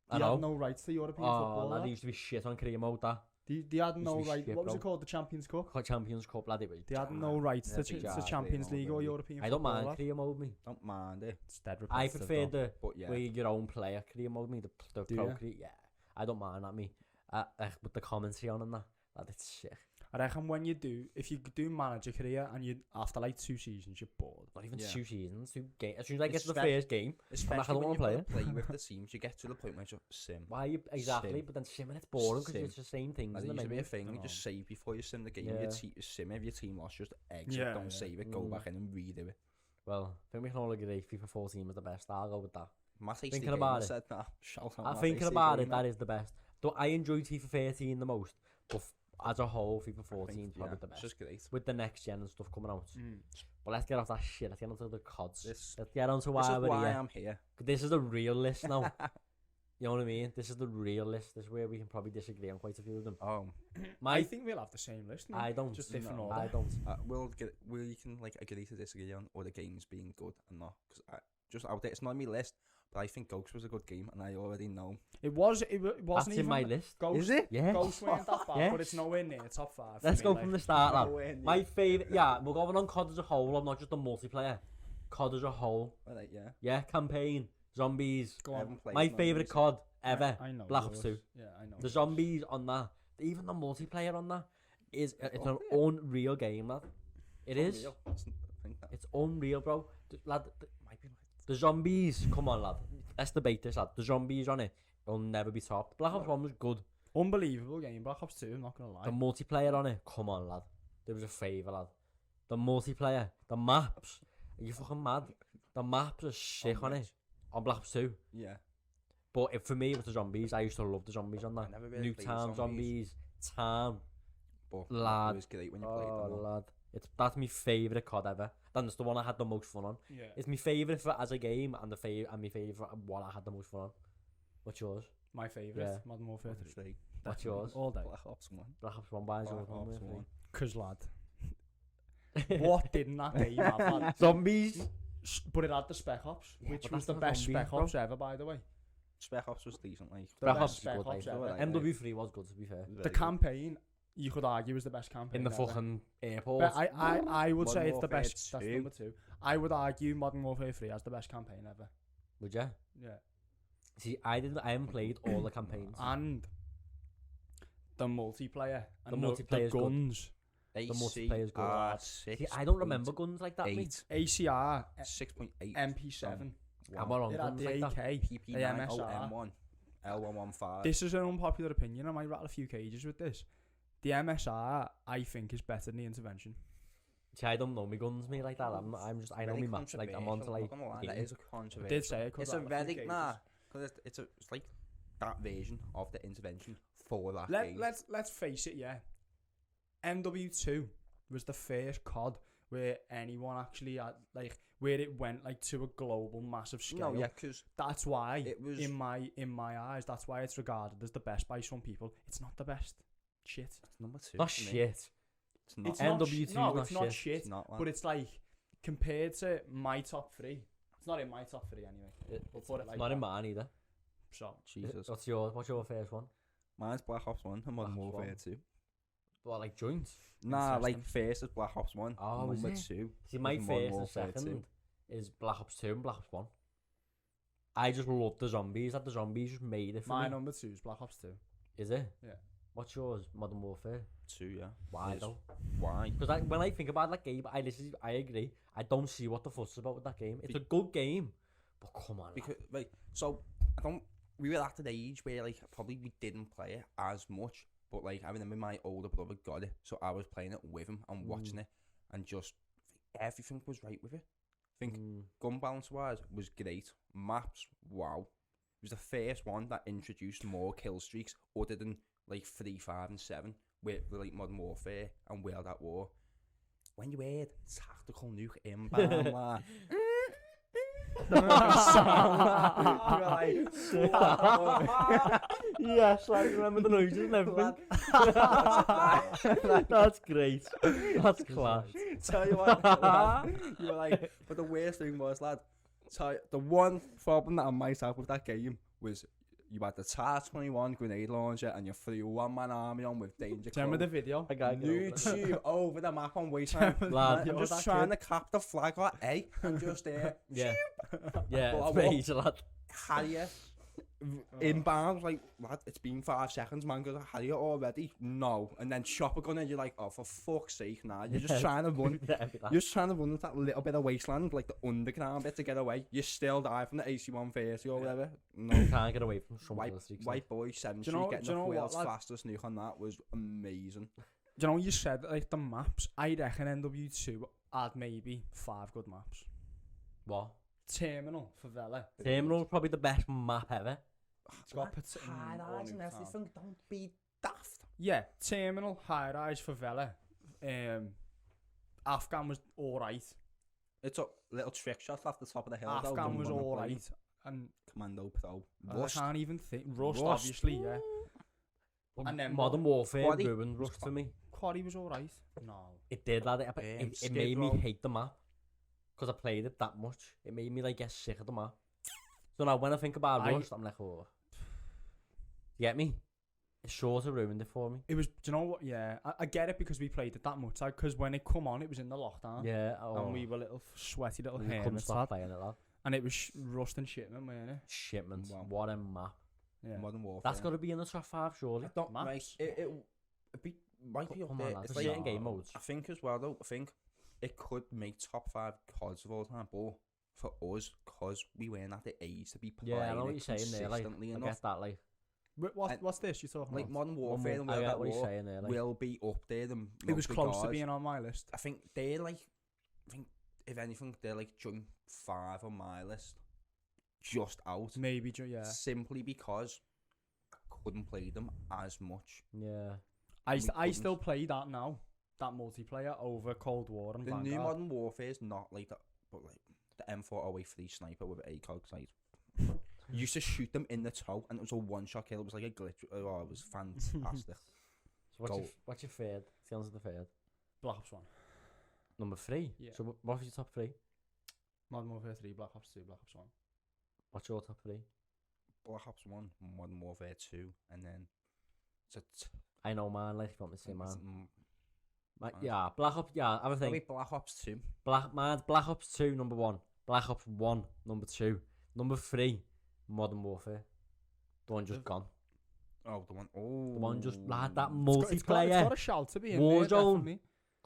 I
They
know.
had no rights to European
Oh,
football.
lad,
lad.
he used to be shit on career mode, that.
They had
used
no
to be
right.
shit,
What was
bro.
it called? The Champions Cup.
Champions Cup, lad.
They had no rights to,
Yeah,
to
exactly,
Champions League or
already.
European
I don't
football.
mind
lad.
career mode, me.
Don't mind it,
It's dead
I
repetitive,
prefer
though.
the
but yeah.
where your own player career mode, me. The
Do
pro
ya?
career, yeah. I don't mind that, me. With the commentary on and that, lad, it's sick.
I reckon when you do, if you do manager career and you after like 2 seasons you're bored.
Not even
Yeah.
2 seasons, 2 games. As soon as I get to the
Especially-
first game,
Especially
don't
when
wanna
you
play
wanna play with the teams, you get to the point where you're sim.
why you exactly?
Sim.
But then simming, it's boring because
Sim.
it's the same things.
Like,
in
there
the
used to be a
menu.
thing, you
know.
just save before you sim the game.
Yeah.
You sim if your team lost, just exit,
Yeah,
don't
yeah.
save it, go
Mm.
back in and redo it.
Well, I think we can all agree FIFA 14 was the best. I'll go with that.
Matt
Thinking
Hasty
about it.
said that. Shout out
I'm
Matt
thinking
Hasty
about it,
Gamer.
that is the best. Though I enjoyed FIFA 13 the most, but as a whole, FIFA 14 is probably the
It's
best.
just great.
With the next gen and stuff coming out. But let's get off that shit. Let's get onto the CODs.
This
Let's get onto
is
why we're
why
here.
I'm here.
This is the real list now. You know what I mean? This is the real list. This is where we can probably disagree on quite a few of them.
Oh,
I think we'll have the same list. No?
I don't.
Just different
No,
order.
I don't.
we can like agree to disagree on other games being good and not. Because just out there, it's not on my list, but I think Ghost was a good game, and I already know.
It wasn't
That's
even
in my list.
Ghost.
Is it?
Yeah.
Ghost weren't that bad,
Yes.
but it's nowhere near top 5.
Let's
for
go
me,
from
like.
the start, lad.
Nowhere near.
My favourite, yeah, we're going on COD as a whole, not just the multiplayer. COD as a whole.
Alright, yeah.
Yeah, campaign, zombies.
Go
I
on.
haven't played
My
none of
favourite
these.
COD ever.
I know.
Black
yours.
Ops 2.
Yeah, I know.
The
yours.
zombies on that, even the multiplayer on that, it's
Oh,
an unreal game, lad. It is.
Unreal. I think that.
It's unreal, bro. Lad, the zombies, come on, lad. Let's debate this, lad. The zombies on it will never be topped. Black Ops 1 was good.
Unbelievable game. Black Ops 2, I'm not going to lie.
The multiplayer on it, come on, lad. There was a favour, lad. The multiplayer, the maps. Are you fucking mad? The maps are sick on it.
which?
On Black Ops 2.
Yeah.
But for me, it was the zombies. I used to love the zombies on that.
I never really played
Nuketown zombies. Town.
But
Lad.
it was great when you played
Oh,
them.
lad. That's my favourite COD ever. That's the one I had the most fun on.
Yeah.
It's my favourite for as a game and my favourite what I had the most fun on. What's yours?
My favourite.
Yeah.
Modern Warfare 3.
Obviously.
What's yours?
All day.
Black Ops 1.
Black Ops 1 by
Black
yours.
Ops 1.
Because, lad. What didn't that game have, lad?
Zombies.
But it had the Spec Ops,
Yeah,
which
but
was
that's
the
not
best
zombies,
Spec
bro.
Ops ever, by the way.
Spec Ops was decent, like.
The
Black
best
Ops was
Spec
good,
Ops
like,
ever.
Right.
MW3 was good, to be fair.
The campaign, you could argue, was the best campaign
In the
ever.
fucking airport.
But I would
Modern
say it's the
Warfare
best. That's
2.
number 2. I would argue Modern Warfare 3 as the best campaign ever.
Would you?
Yeah.
See, I haven't played all the campaigns.
And the multiplayer.
The
And
multiplayer's
the
good.
guns.
The multiplayer's good.
ACR
See, I don't remember guns like that, mate.
8.
ACR,
6.8.
MP7.
I'm on
It had
guns
the
like that.
AK.
PP9,
MSR.
M1, L115.
This is an unpopular opinion. I might rattle a few cages with this. The MSR, I think, is better than the intervention.
See, I don't know me guns, me like that. I know me maps. Like, I'm onto like.
That
game.
is a
I
controversial.
did say it. could
It's a
rattle few
very
cages.
because it's like that version of the intervention for that game.
Let's face it, yeah. MW2 was the first COD where anyone actually had, like, where it went like to a global massive scale.
No, yeah, because
That's why
it was
in my eyes, that's why it's regarded as the best by some people. It's not the best. shit.
It's number 2.
Not
for me.
shit.
It's not.
It's not
NW2 's
no,
not
it's not
shit.
shit.
It's not, lad.
But it's like compared to my top 3. It's not in my top 3 anyway. We'll put it like
It's not
that.
in mine either.
So
Jesus.
What's your first one?
Mine's Black Ops 1 and Modern
Black Ops
Warfare
1.
2.
What, like joint?
Nah, like
Interesting.
first is Black Ops 1.
Oh, is
number
it?
2.
See, my
Is Modern
first and
Warfare 2.
second is Black Ops 2 and Black Ops 1. I just love the zombies. Like the zombies just made it for
my
me.
number 2 is Black Ops 2.
Is it?
Yeah.
What's yours? Modern Warfare.
2, yeah.
Why
Is-
though?
Why?
Because when I think about that game, I agree. I don't see what the fuss is about with that game. It's a good game, but come on.
Because like, so I don't. We were at the age where like probably we didn't play it as much, but like I remember my older brother got it, so I was playing it with him and watching it, and just everything was right with it. I think gun balance wise was great. Maps, wow. It was the first one that introduced more kill streaks other than like 3, 5, and 7 with like Modern Warfare and World at War. When you heard tactical nuke inbound, like,
yes, I remember the noises and everything. That's great. That's class.
Tell you what, lad, you were like, but the worst thing was, lad, the one problem that I might have with that game was you had the TAR-21 grenade launcher and you threw one-man army on with danger.
Remember the video?
YouTube over the map on wasteland.
Lad,
I'm just trying to cap the flag or A and just there.
Yeah. Yeah,
But I
it's
walked-
major, lad.
Harrier inbound, like, lad, it's been 5 seconds, man, goes, Harrier already? No. And then chopper gun and you're like, oh, for fuck's sake, nah. You're just trying to run. You're just trying to run with that little bit of wasteland, like the underground bit to get away. You still die from the AC-130 or whatever. No.
Can't get away from some
White,
of the streaks.
white boy 7
Do you know-
streak getting
do you
the
know what,
world's
lad?
fastest nuke on that was amazing.
Do you know you said like the maps? I reckon NW2 had maybe 5 good maps.
What?
Terminal for Vela.
Terminal probably the best map ever.
It's got
High rise and everything, don't be daft.
Yeah, Terminal, high rise for Vela. Afghan was alright.
It's a little trick shot off the top of the hill. though,
Afghan
don't
was
wanna play.
alright. And
Commando Pro.
I can't even think. Rust,
Rust.
obviously, yeah. And then
Modern Warfare
Quaddy
ruined
was
Rust for me.
Quarry was alright. No.
It did, lad. It
Skid
made me
Row.
hate the map. Because I played it that much. It made me like get sick of the map. So now when I think about Rust, I'm like, oh. You get me? It sort of ruined it for me.
It was, do you know what? Yeah, I get it because we played it that much. Because when it come on, it was in the lockdown.
Yeah. Oh.
And we were little sweaty little
We couldn't
hermits.
stop
lad.
playing it, lad.
And it was Rust and Shipman, weren't it?
Shipments.
Wow.
What a map.
Yeah.
Modern Warfare.
That's got to be in the top 5, surely.
I don't
Maps.
like it be, might be up
Come
there.
on, lad.
It's
There's
like,
certain game modes.
I think as well though, I think it could make top 5 CODs of all time, but for us, because we weren't at the age to be playing
Yeah, I know what
it
you're saying there. Like,
consistently
I
enough.
get that. Like,
And-
What's this you're talking
Like
about?
Modern Warfare and
I
World
get
at
what you're
War
saying there. Like,
will be up there. Than
It was
most
close to
regards.
being on my list.
I think they're like, I think if anything, they're like joint 5 on my list, just out.
Maybe, yeah.
Simply because I couldn't play them as much.
yeah.
I
couldn't.
still play that now. That multiplayer over Cold War and
The
Vanguard.
new Modern Warfare is not like that, but like the M403 sniper with an ACOG sight. You used to shoot them in the toe, and it was a one-shot kill. It was like a glitch. Oh, it was fantastic.
So what's
Go.
what's your third? Feelings of the third.
Black Ops 1.
Number 3.
Yeah.
So what was your top 3?
Modern Warfare 3, Black Ops 2, Black Ops 1.
What's your top 3?
Black Ops 1, Modern Warfare 2, and then
I know, man. Like, you want me to say, man.
Mine.
Yeah, Black Ops. Yeah, I have a
Maybe
thing.
Black Ops 2.
Black Ops 2, number 1. Black Ops 1, number 2. Number 3, Modern Warfare. The one just gone.
Oh, the one. Oh,
The one just lad, that
It's got
multiplayer.
a shout to be in
Warzone.
there, definitely.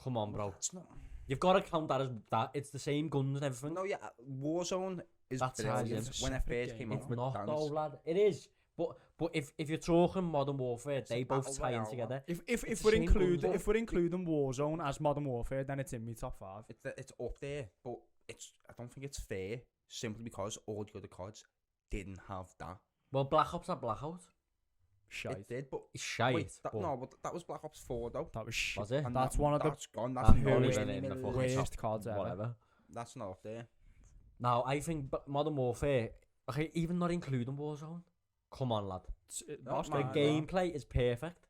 Come on, bro.
It's not.
You've got to count that as that. It's the same guns and everything.
No, yeah, Warzone is
That's
brilliant.
ties
When it
separate
first came
game.
out
It's
with
not
Dance.
though, lad. It is. But if you're talking Modern Warfare, they
a
both
battle
tie in
royale,
together.
If
It's
we're
the same
including
guns,
if we're including Warzone as Modern Warfare, then it's in my top 5.
It's up there, but I don't think it's fair simply because all the other CODs didn't have that.
Well, Black Ops had Blackout.
Shite.
It did, but
It's shite.
wait,
but
but that was Black Ops 4 though.
That was shit.
was it?
And
That's
that-
one of the
that's gone. That's
That's
not
nowhere
even
in
in
the
the
middle.
fucking
worst cards ever.
Whatever.
That's not up there.
Now, I think Modern Warfare, okay, even not including Warzone, come on, lad.
Not
The
mad,
gameplay is perfect.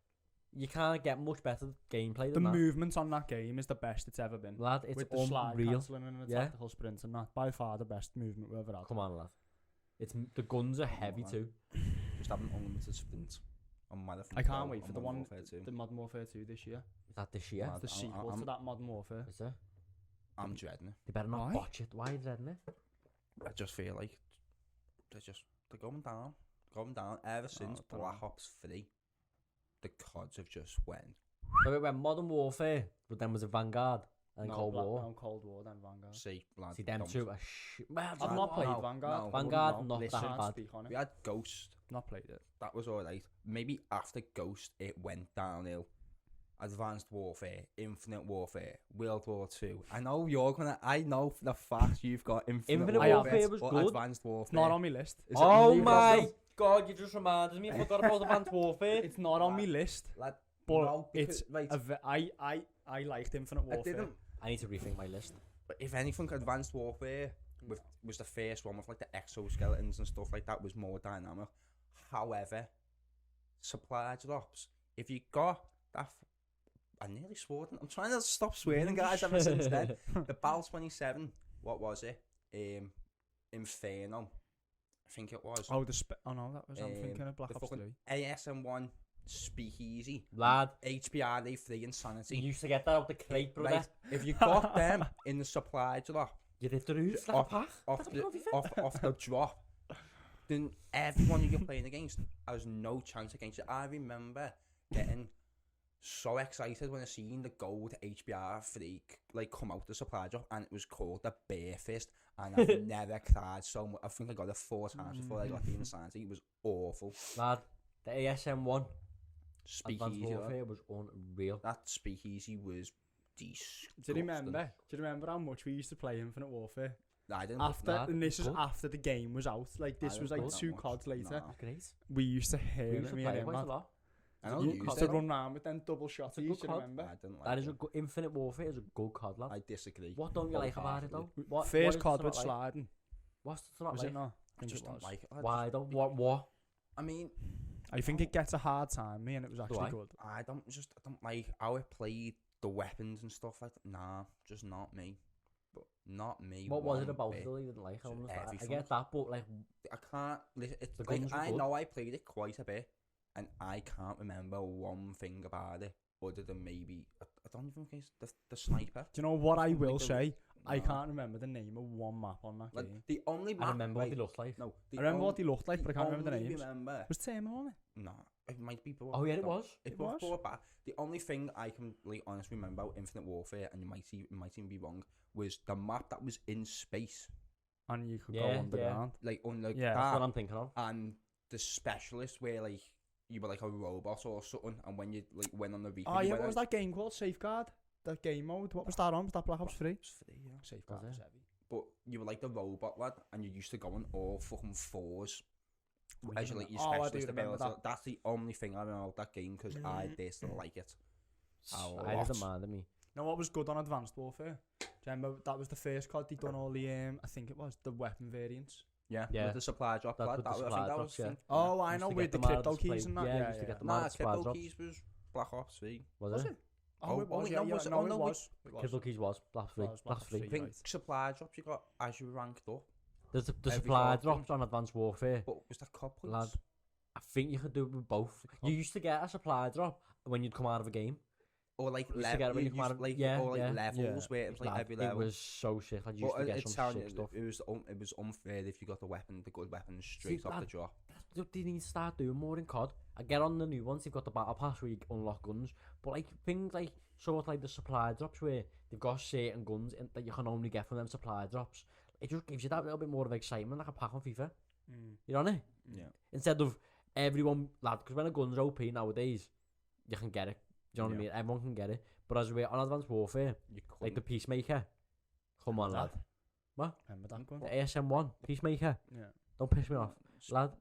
You can't get much better gameplay
The
than that.
movement on that game is the best it's ever been.
Lad, it's
With the slide
unreal.
cancelling and the
Yeah.
tactical sprints and that. By far the best movement we've ever had.
Come on, lad. The guns are heavy
lad.
too.
Just having unlimited sprint on Marathon.
I can't
Pro
wait for
on
the
Modern
one,
Warfare 2.
the Modern Warfare 2 this year.
Is that this year?
Lad,
It's the sequel to
I'm-
that Modern Warfare.
Is it?
I'm dreading it.
They better not
Why?
botch it. Why are you dreading it?
I just feel like they're going down. Ever since
I dunno.
Black Ops 3, the CODs have just went.
So it went Modern Warfare, but then was it Vanguard and Cold War.
No, Cold War, then Vanguard.
See, lad,
See, them
don't-
two are shit.
I've
Lad,
not played
no,
Vanguard.
no.
I
Vanguard,
wouldn't
not
know.
that
Can't
bad.
speak on
We
it.
had Ghost.
Not played it.
That was alright. Maybe after Ghost, it went downhill. Advanced Warfare, Infinite Warfare, World War 2. I know for the fact you've got Infinite
Infinite
Warfare
was
or
good.
Advanced Warfare.
It's not on my list.
Is it
Oh
really
my
good?
god, you just reminded me. I forgot about Advanced Warfare.
It's not on my list.
Lad,
But
no, because,
it's
right,
I liked Infinite
I
Warfare.
didn't.
I need to rethink my list.
But if anything, Advanced Warfare was the first one with like the exoskeletons and stuff like that, was more dynamic. However, supply drops. If you got that, I nearly swore. I'm trying to stop swearing, guys. Ever since then, the Bal 27. What was it? Inferno. I think it was.
Oh, oh no, that was I'm thinking of Black
the
Ops
fucking
3.
ASM1 Speakeasy.
Lad,
HBRD 3
you
Insanity.
used to get that out the crate, brother.
Right, if you got them in the supply drop,
You did the roof, like a
off,
pack.
off,
That's
the,
what we
off the drop, then everyone you're playing against has no chance against you. I remember getting so excited when I seen the gold HBR freak like come out the supply drop, and it was called the Bear Fist, and I've never cried so much. I think I got it 4 times before I got the Insanity. It was awful.
Lad, the ASM1 Advanced
Speakeasy.
Warfare was unreal.
That Speakeasy was disgusting.
Do you remember how much we used to play Infinite Warfare?
Nah, I didn't.
After
that.
and this was
Good.
after the game was out. Like this
I
was
didn't
like
play
2
that much.
CODs later.
Nah.
Great.
We used to
We
hear
used
it.
to
Me
play
and
it
him,
quite a
man.
lot.
I know
You
you
used
used
to
it.
run around with them double shots.
a
You
good
should
COD.
remember.
I didn't like
That is a
it.
good Infinite Warfare is a good COD, lad.
I disagree.
What don't you like about it though? What
First
is
COD
it
with
not like?
sliding.
What's it not
Was
like?
it not?
I just don't
was.
like it.
Why don't what?
I mean,
I think it gets a hard time, me, and it was actually
I?
good.
I don't like how it played the weapons and stuff like that. Nah, just not me. But not me.
What was it
one
about
bit.
it that you didn't like? I
Just
understand. I
everything.
get that, but like,
I can't. It's
The
like
guns were
I
good.
know I played it quite a bit, and I can't remember one thing about it other than maybe I don't even think it's the sniper.
Do you know what I
Something
will
like the-
say? I
No.
can't remember the name of one map on that
Like
game.
the only map.
I remember what
right,
they looked like.
No,
I remember what they looked like, but I can't remember the
only
names.
Remember?
Was Terminal on it?
No, it might be.
Oh yeah, it was.
It
It
was
was?
brought back. The only thing I can like honestly remember about Infinite Warfare, and you might even be wrong, was the map that was in space,
And you could go
Yeah,
underground.
like on like
Yeah.
That's what
that,
I'm thinking of.
and the specialist where like you were like a robot or something, and when you like went on the reef.
Oh yeah, what was that game called? Safeguard? That game mode? What was that on? Was that Black Ops 3? Safeguard
Was
was
it?
heavy.
But you were like the robot lad, and you used to go on all fucking fours. As you like your
Oh, I do
specialist
remember
ability.
that.
That's the only thing I remember about that game because I did still like it.
I
lot.
didn't mind me.
Now what was good on Advanced Warfare? Do you remember that was the first COD they done all the I think it was the weapon variants.
Yeah,
Yeah.
with the supply drop.
That's
lad,
with the
I think
supply
that
drops,
was.
yeah.
Oh, I
Used
know
to
with
get
the
them out of
crypto
display.
keys and that.
Yeah,
Yeah,
used to get them
Nah,
out of supply
crypto
drops.
keys was Black Ops 3.
Was
Was
it?
it? Oh,
Oh,
it
oh,
was.
wait,
Yeah,
no,
yeah,
was it-
no,
oh,
it
no,
was. It was.
Crypto keys was Black 3.
Was Black
Black
Ops
3.
3.
I think
Right.
supply drops you got as you ranked up.
There's the
Every
supply
so often.
drops on Advanced Warfare.
But was that COD points?
Lad, I think you could do it with both. You used to get a supply drop when you'd come out of a game.
Or like
used to get it when you come out of- yeah,
or like
yeah.
levels
Yeah.
where it was like
Lad,
every
it
level.
was so sick. I used
But
to get
it's
some
telling
sick
you,
stuff.
it was unfair if you got the good weapon straight off
lad,
the drop.
That's what they need to start doing more in COD. I get on the new ones, they've got the battle pass where you unlock guns, but like things like sort of like the supply drops where they've got certain guns that you can only get from them supply drops. It just gives you that little bit more of excitement, like a pack on FIFA. You know what I mean?
Yeah.
Instead of everyone, lad, because when a gun's OP nowadays, you can get it. Do you know what I
Yeah.
mean? Everyone can get it. But as we're on Advanced Warfare,
You
like the
couldn't.
Peacemaker, come on, lad.
Remember that one?
The ASM1 Peacemaker,
Yeah.
don't piss me off, lad.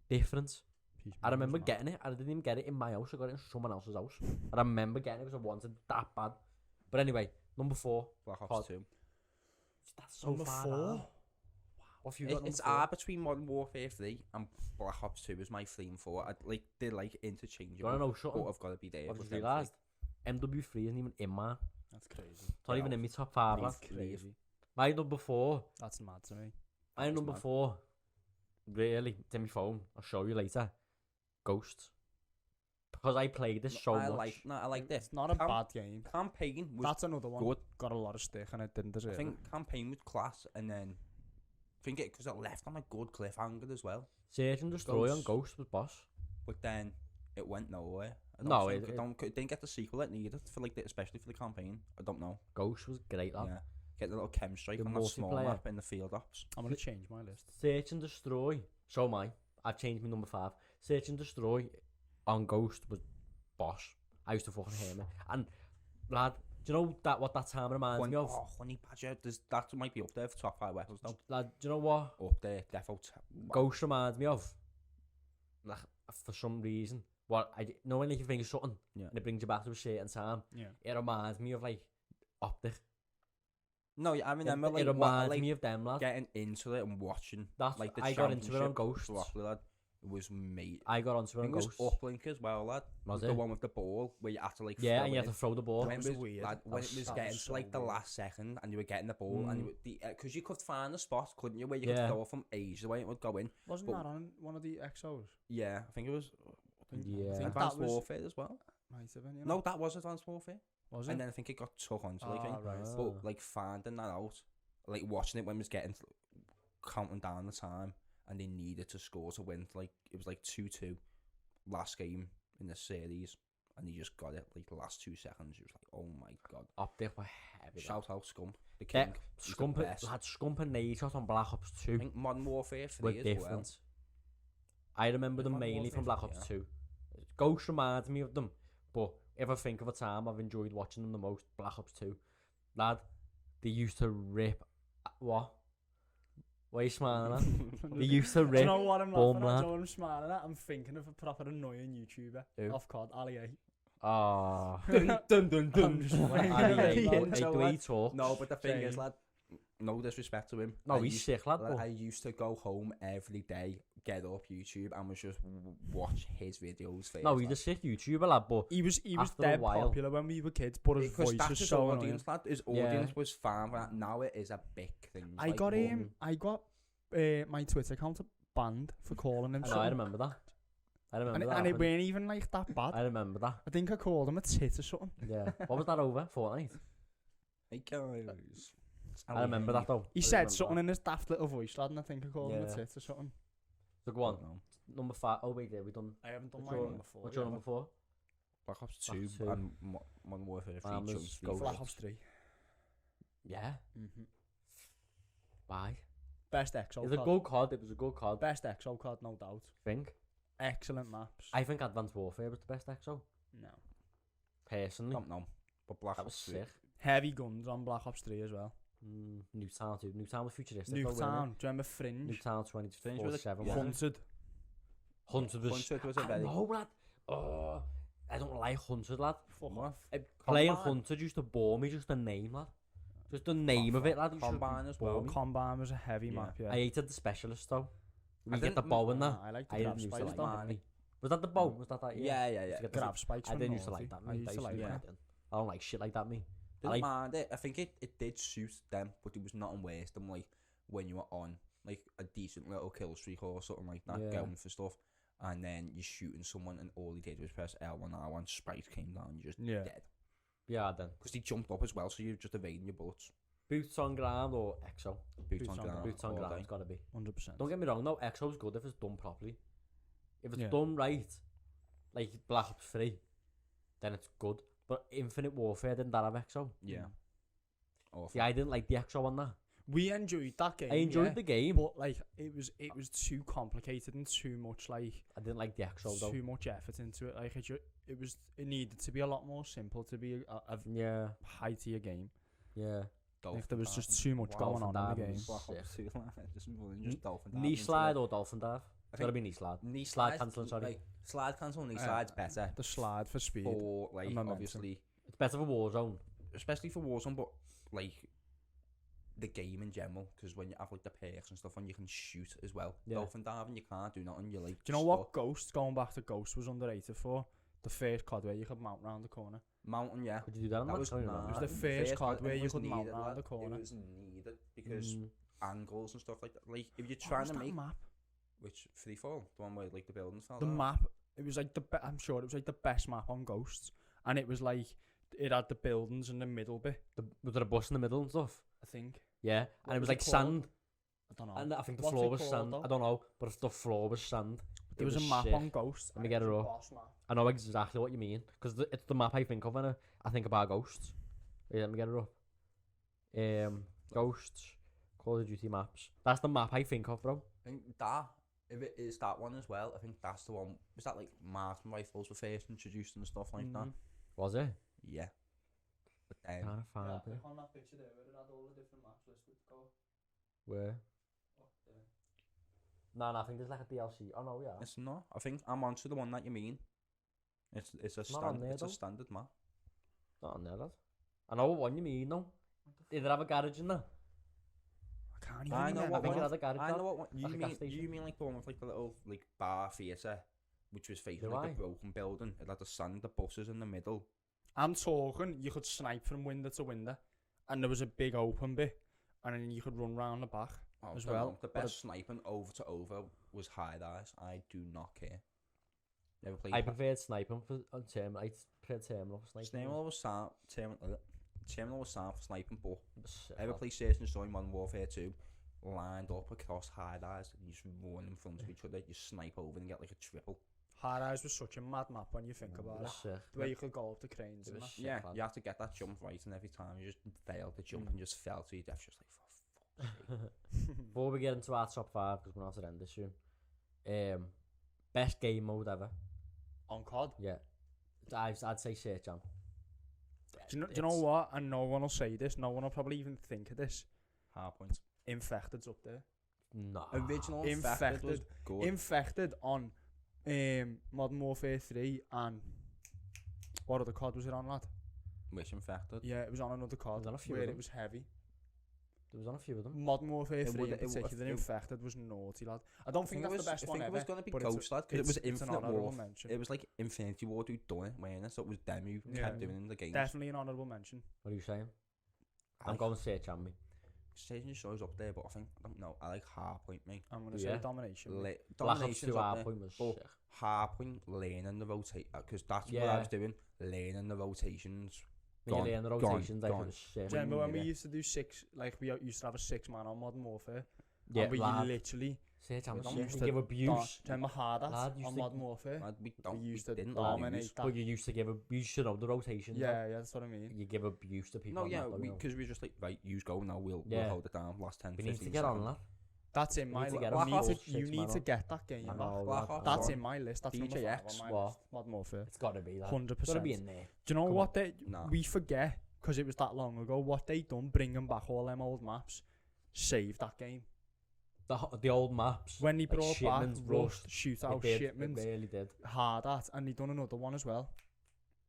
Difference. I
Peacemaker
remember
was mad.
getting it. I didn't even get it in my house. I got it in someone else's house. I remember getting it because I wanted it that bad. But anyway, number 4.
Black Ops
COD.
2.
That's so
Number
far
4.
down. What have you got?
It's
number 4?
between Modern Warfare 3 and Black Ops 2 is my 3 and 4. They're like interchangeable.
Do you want to know
But
something?
I've got to be there.
What I
with
just
them
realised? MW3 isn't even in mine.
That's crazy.
It's not even in my top 5.
That's
Lad.
crazy.
My number 4.
That's mad to me.
My number
mad.
4. Really, it's in my phone. I'll show you later. Ghosts. Because I played this so
I
much.
like this.
It's not a
Cam-
bad game.
Campaign was
That's another one.
good.
Got a lot of stick and it didn't deserve
I think campaign was class, and then I think it because it left on a good cliffhanger as well.
Search and Destroy on
Ghosts.
Ghost was boss.
But then it went nowhere.
No,
it
it
didn't get the sequel it needed for especially for the campaign. I don't know.
Ghost was great, lad.
Yeah, get the little chem strike
The
on that small
multiplayer.
map in the field ops.
I'm gonna change my list.
Search and Destroy. So am I. I've changed my number 5. Search and Destroy on Ghost was boss. I used to fucking hate it. And lad, do you know what that time reminds me of?
Honey Badger, that might be up there for top 5 weapons though.
Lad, do you know what
Up there, defo.
Ghost reminds me of? Like, for some reason. What I know when you think of something
Yeah.
and it brings you back to a certain time.
Yeah.
It reminds me of like Optic.
No, I remember
It reminds me of them, lad.
getting into it and watching.
That's
like the
I got into it on
championship
Ghosts.
properly, lad. It was mate.
I got onto
I
it on
think it was
Ghosts.
Uplink as well, lad.
Was
The
it?
one with the ball where you had to like
Yeah,
throw
and you
it
had
in.
to throw the ball.
That was weird.
Lad, when
That
it was
that
getting
was
to like
so
the
weird.
last second and you were getting the ball and because you could find the spot, couldn't you, where you
Yeah.
could throw it from ages away and it would go in.
Wasn't
But-
that on one of the XOs?
Yeah, I think it was
Yeah.
I think
Advanced
that was,
Warfare as well.
might have been, you
No,
know?
that was Advanced Warfare.
Was it?
And then I think it got took onto the
Ah,
thing.
right.
But like finding that out, like watching it when it was getting counting down the time and they needed to score to win, like it was like 2-2 last game in the series and they just got it like the last 2 seconds. It was like, oh my god.
Optic were heavy.
Shout out Scum, the king. He's the best.
Had Scump and Nade shot on Black Ops 2
I think Modern Warfare 3
were
as
different.
well.
I remember them
Modern
mainly from
Warfare
Black
3,
Ops
yeah.
2. Ghost reminds me of them, but if I think of a time I've enjoyed watching them the most, Black Ops 2. Lad, they used to rip. What? What are you smiling at? They used to
Do you
rip.
know what I'm
Bum,
laughing at?
lad.
Do you know what I'm smiling at? I'm thinking of a proper annoying YouTuber.
Who?
Off COD, Ali A.
Ah.
Dun, dun, dun, dun.
I'm just
Ali,
thinking
hey,
of
So,
the way he
lad,
talks.
No, but the thing is,
Same.
lad, no disrespect to him.
No,
I
he's
used-
sick, lad.
lad,
But
I used to go home every day, get up YouTube, and was just watch his videos first.
no, he's a
lad.
sick YouTuber, lad. But
He was
After a
dead
while.
popular when we were kids, but his
Because
voice
that's
was
his
so annoying.
audience, lad. His
Yeah.
audience was fine for that. Now it is a big thing.
I got my Twitter account banned for calling him
I know, I
something.
remember that. I remember
And,
that.
and it
happened.
weren't even like that bad.
I remember that.
I think I called him a tit or something.
Yeah. What was that over? Fortnite?
Hey guys.
I remember that though.
He
I
said
remember
something
that.
in his daft little voice, lad, and I think I called him a
Yeah.
tit or something.
So go on. Number 5. Oh wait, yeah, we done.
I haven't done
What's
mine
your,
number 4.
what's your number 4?
Black Ops 2
Black Ops 2.
and Modern Warfare 3.
Mine was
chunks,
Ghost.
Black Ops 3.
Yeah.
Mm-hmm.
Why?
Best EXO
It was a
COD.
good COD. It was a good COD.
Best EXO COD, no doubt.
Think.
Excellent maps.
I think Advanced Warfare was the best EXO.
No.
Personally,
Don't know. But Black
that was
Ops 3.
sick.
Heavy guns on Black Ops 3 as well.
Newtown too. Newtown was futuristic. though, wasn't
Nuketown.
it?
Do you remember Fringe?
Newtown
Fringe was a-
24/7.
yeah.
wasn't it?
Hunted.
Hunted was.
Hunted was a
I
very-
know, lad. Oh, I don't like Hunted, lad.
Fuck
What?
off.
Playing
Combine.
Hunted used to bore me. Just the name, lad. Just the name of it, lad. used to
Combine as
bore
well.
me.
Combine was a heavy
Yeah.
map, yeah.
I hated the specialist though. We get
didn't
the bow and that.
I like the
I
grab
didn't used to
spikes
like
though.
that. Didn't I? Was that the bow? Was that that?
Yeah,
Used to get the-
Grab spikes
I
from
didn't used to
Naughty.
like that.
I used to like
that.
I didn't. I don't like shit like that, me. I
Didn't
like-
mind it. I think it did suit them, but it was nothing worse than like when you were on like a decent little kill streak or something like that,
Yeah.
going for stuff, and then you're shooting someone, and all he did was press L1, R1, spikes came down, you're just
Yeah.
dead.
Yeah, then.
Because he jumped up as well, so you're just evading your bullets.
Boots on ground or EXO?
Boots on ground.
Boots on
all
ground,
day.
it's gotta be.
100%.
Don't get me wrong, though, EXO's good if it's done properly. If it's
Yeah.
done right, like Black Ops 3, then it's good. But Infinite Warfare didn't that have EXO?
Yeah. Awful.
See, I didn't like the EXO on that.
We enjoyed that game.
I enjoyed
yeah,
the game.
but like it was too complicated and too much like
I didn't like the EXO though.
too much effort into it. Like it needed to be a lot more simple to be a
Yeah,
high tier game.
yeah.
Like there was just too much
Dolphin
going on in the
dive
game.
was-
Black Ops 2, just running, just dolphin diving
Knee
into
slide
it.
or dolphin dive? It's gotta be knee slide.
Knee
slide cancelling, sorry.
Like, slide cancelling, knee slide's better
The slide for speed.
for like
momentum.
obviously,
It's better for Warzone.
especially for Warzone, but like the game in general, because when you have like the perks and stuff on, you can shoot as well.
Yeah.
Dolphin diving, you can't do nothing. You're like.
Do you know
stuck.
what Ghost, going back to Ghost, was underrated for? The first COD where you could mount round the corner.
Mountain, yeah.
Could you do that?
That was
nah.
nah,
It was the first COD where
it
you
was
could mount
needed,
round
lad.
the corner.
It was needed because
Mm.
angles and stuff like that. Like if you're
What
trying
was
to
that
make
map?
which free fall, the one where like the buildings fell
The
down.
map, it was like I'm sure it was like the best map on Ghosts, and it was like it had the buildings in the middle bit.
Was there a bus in the middle and stuff?
I think.
Yeah,
What
and it
was
was like
it called?
sand,
I don't know.
and I think the
What's
floor
it
was
called,
sand.
though?
I don't know, but the floor was sand.
There
It
was a map
sick.
on Ghosts.
Let me
and
get
it
it
was a
up.
boss map.
I know exactly what you mean because it's the map I think of when I think about Ghosts. Wait, let me get it up. Ghosts, Call of Duty maps. That's the map I think of, bro.
I think that if it is that one as well, I think that's the one. Was that like Martin rifles were first introduced and stuff like that?
Mhm.
Was it?
Yeah. But then
Trying to find
Yeah,
it.
click on that picture there where it had all the different maps listed. Go
Where?
up there.
No, I think there's like a DLC. Oh no, yeah.
it's not. I think I'm onto the one that you mean. It's a
Not on there,
it's a
though.
standard map.
Not on there, lad. I know what one you mean, though. Did it have a garage in there?
I can't even
I know
remember.
I think it
one.
had a garage.
I know
lad.
what one you
Like a gas
mean.
station.
You mean like the one with like the little like bar theatre, which was facing
Do
like
I?
a broken building. It had the sand, the buses in the middle.
I'm talking, you could snipe from window to window, and there was a big open bit, and then you could run round the back.
Oh,
As
don't
well,
know. The
but
best sniping over to over was high dice. I do not care. You ever played?
I preferred sniping for on terminal. I preferred terminal for sniping.
Terminal was sound. Terminal was sound for sniping, but
Sick,
ever
lad.
play Search and Destroy Modern Warfare 2? Lined up across high dice, and you just run in front of each other. You snipe over and get like a triple.
Hard Eyes was such a mad map when you think
It
about
was
it.
sick.
The way you could go up the cranes
It
and
was
that.
sick,
Yeah,
lad.
you have to get that jump right, and every time you just failed the jump
Mm.
and just fell to your death, just like for fuck's sake.
Before we get into our top 5, because we're not to end this soon. Best game mode ever.
On COD.
Yeah. I'd say Search Jam.
Do you know what? And no one will say this. No one will probably even think of this.
Hard points.
Infected's up there.
No.
Original Infected was good.
Infected on Modern Warfare 3 and what other COD was it on, lad?
Which Infected?
Yeah, it was on another COD
was on a few
where
of
it
them.
was heavy.
There was on a few of them.
Modern Warfare
It
3
would-
in
it would-
particular,
it-
Infected was naughty, lad. I don't think that's the best
I
one
think
ever.
it was going to be
but it's-
Ghost, lad, because it was
it's an
Infinite
honourable
War.
mention.
It was like Infinity War who done it, weren't it? So it was them who
Yeah.
kept doing it in the games.
Definitely an honourable mention.
What are you saying? I'm
I-
going Search Jam, me.
Station shows up there, but I think I don't know. I like Hardpoint, mate.
I'm going to
Yeah.
say Domination.
La-
Black Ops
Domination's
2
up there.
Hardpoint was
but-
sick.
Hardpoint learning the rotate because that's what I
Yeah.
was doing. Learning the rotations.
When
Gone,
you learn the
gone,
rotations, I think
gone.
it was sick.
Do you remember when we
Yeah.
used to do we used to have a 6-man on Modern Warfare?
Yeah,
and we
lad.
literally
Search Jam was
we
sick.
used
You
to
give
do
abuse.
you remember hard
Lad,
at
used
on
to-
Modern Warfare?
Lad, we
used to
didn't
dominate
lose.
that.
But you used to give you should know the rotations. lad.
Yeah, that's what I mean.
You give abuse to people.
No,
on
yeah,
that, though, you know.
because we were just like, right, you go now. We'll
Yeah.
hold it down. Last 10,
We need
15
to get on
seconds.
that.
That's in
We
my
need to
list.
get
on
You need
Black
to, you need to get that game
I
back.
know,
Black
lad,
Ops
That's
one.
in my list. That's number 5
DJX.
on my
What?
list. Modern Warfare.
It's got to be that.
100%.
It's got to be in there.
Do you know
Come
what they?
Nah.
We forget because it was that long ago. What they done, bringing back all them old maps, saved that game.
The old maps.
When they
like
brought back
Shipman's
Rust,
It
Shootout,
did.
Shipments,
It really did.
Hard at, and they done another one as well.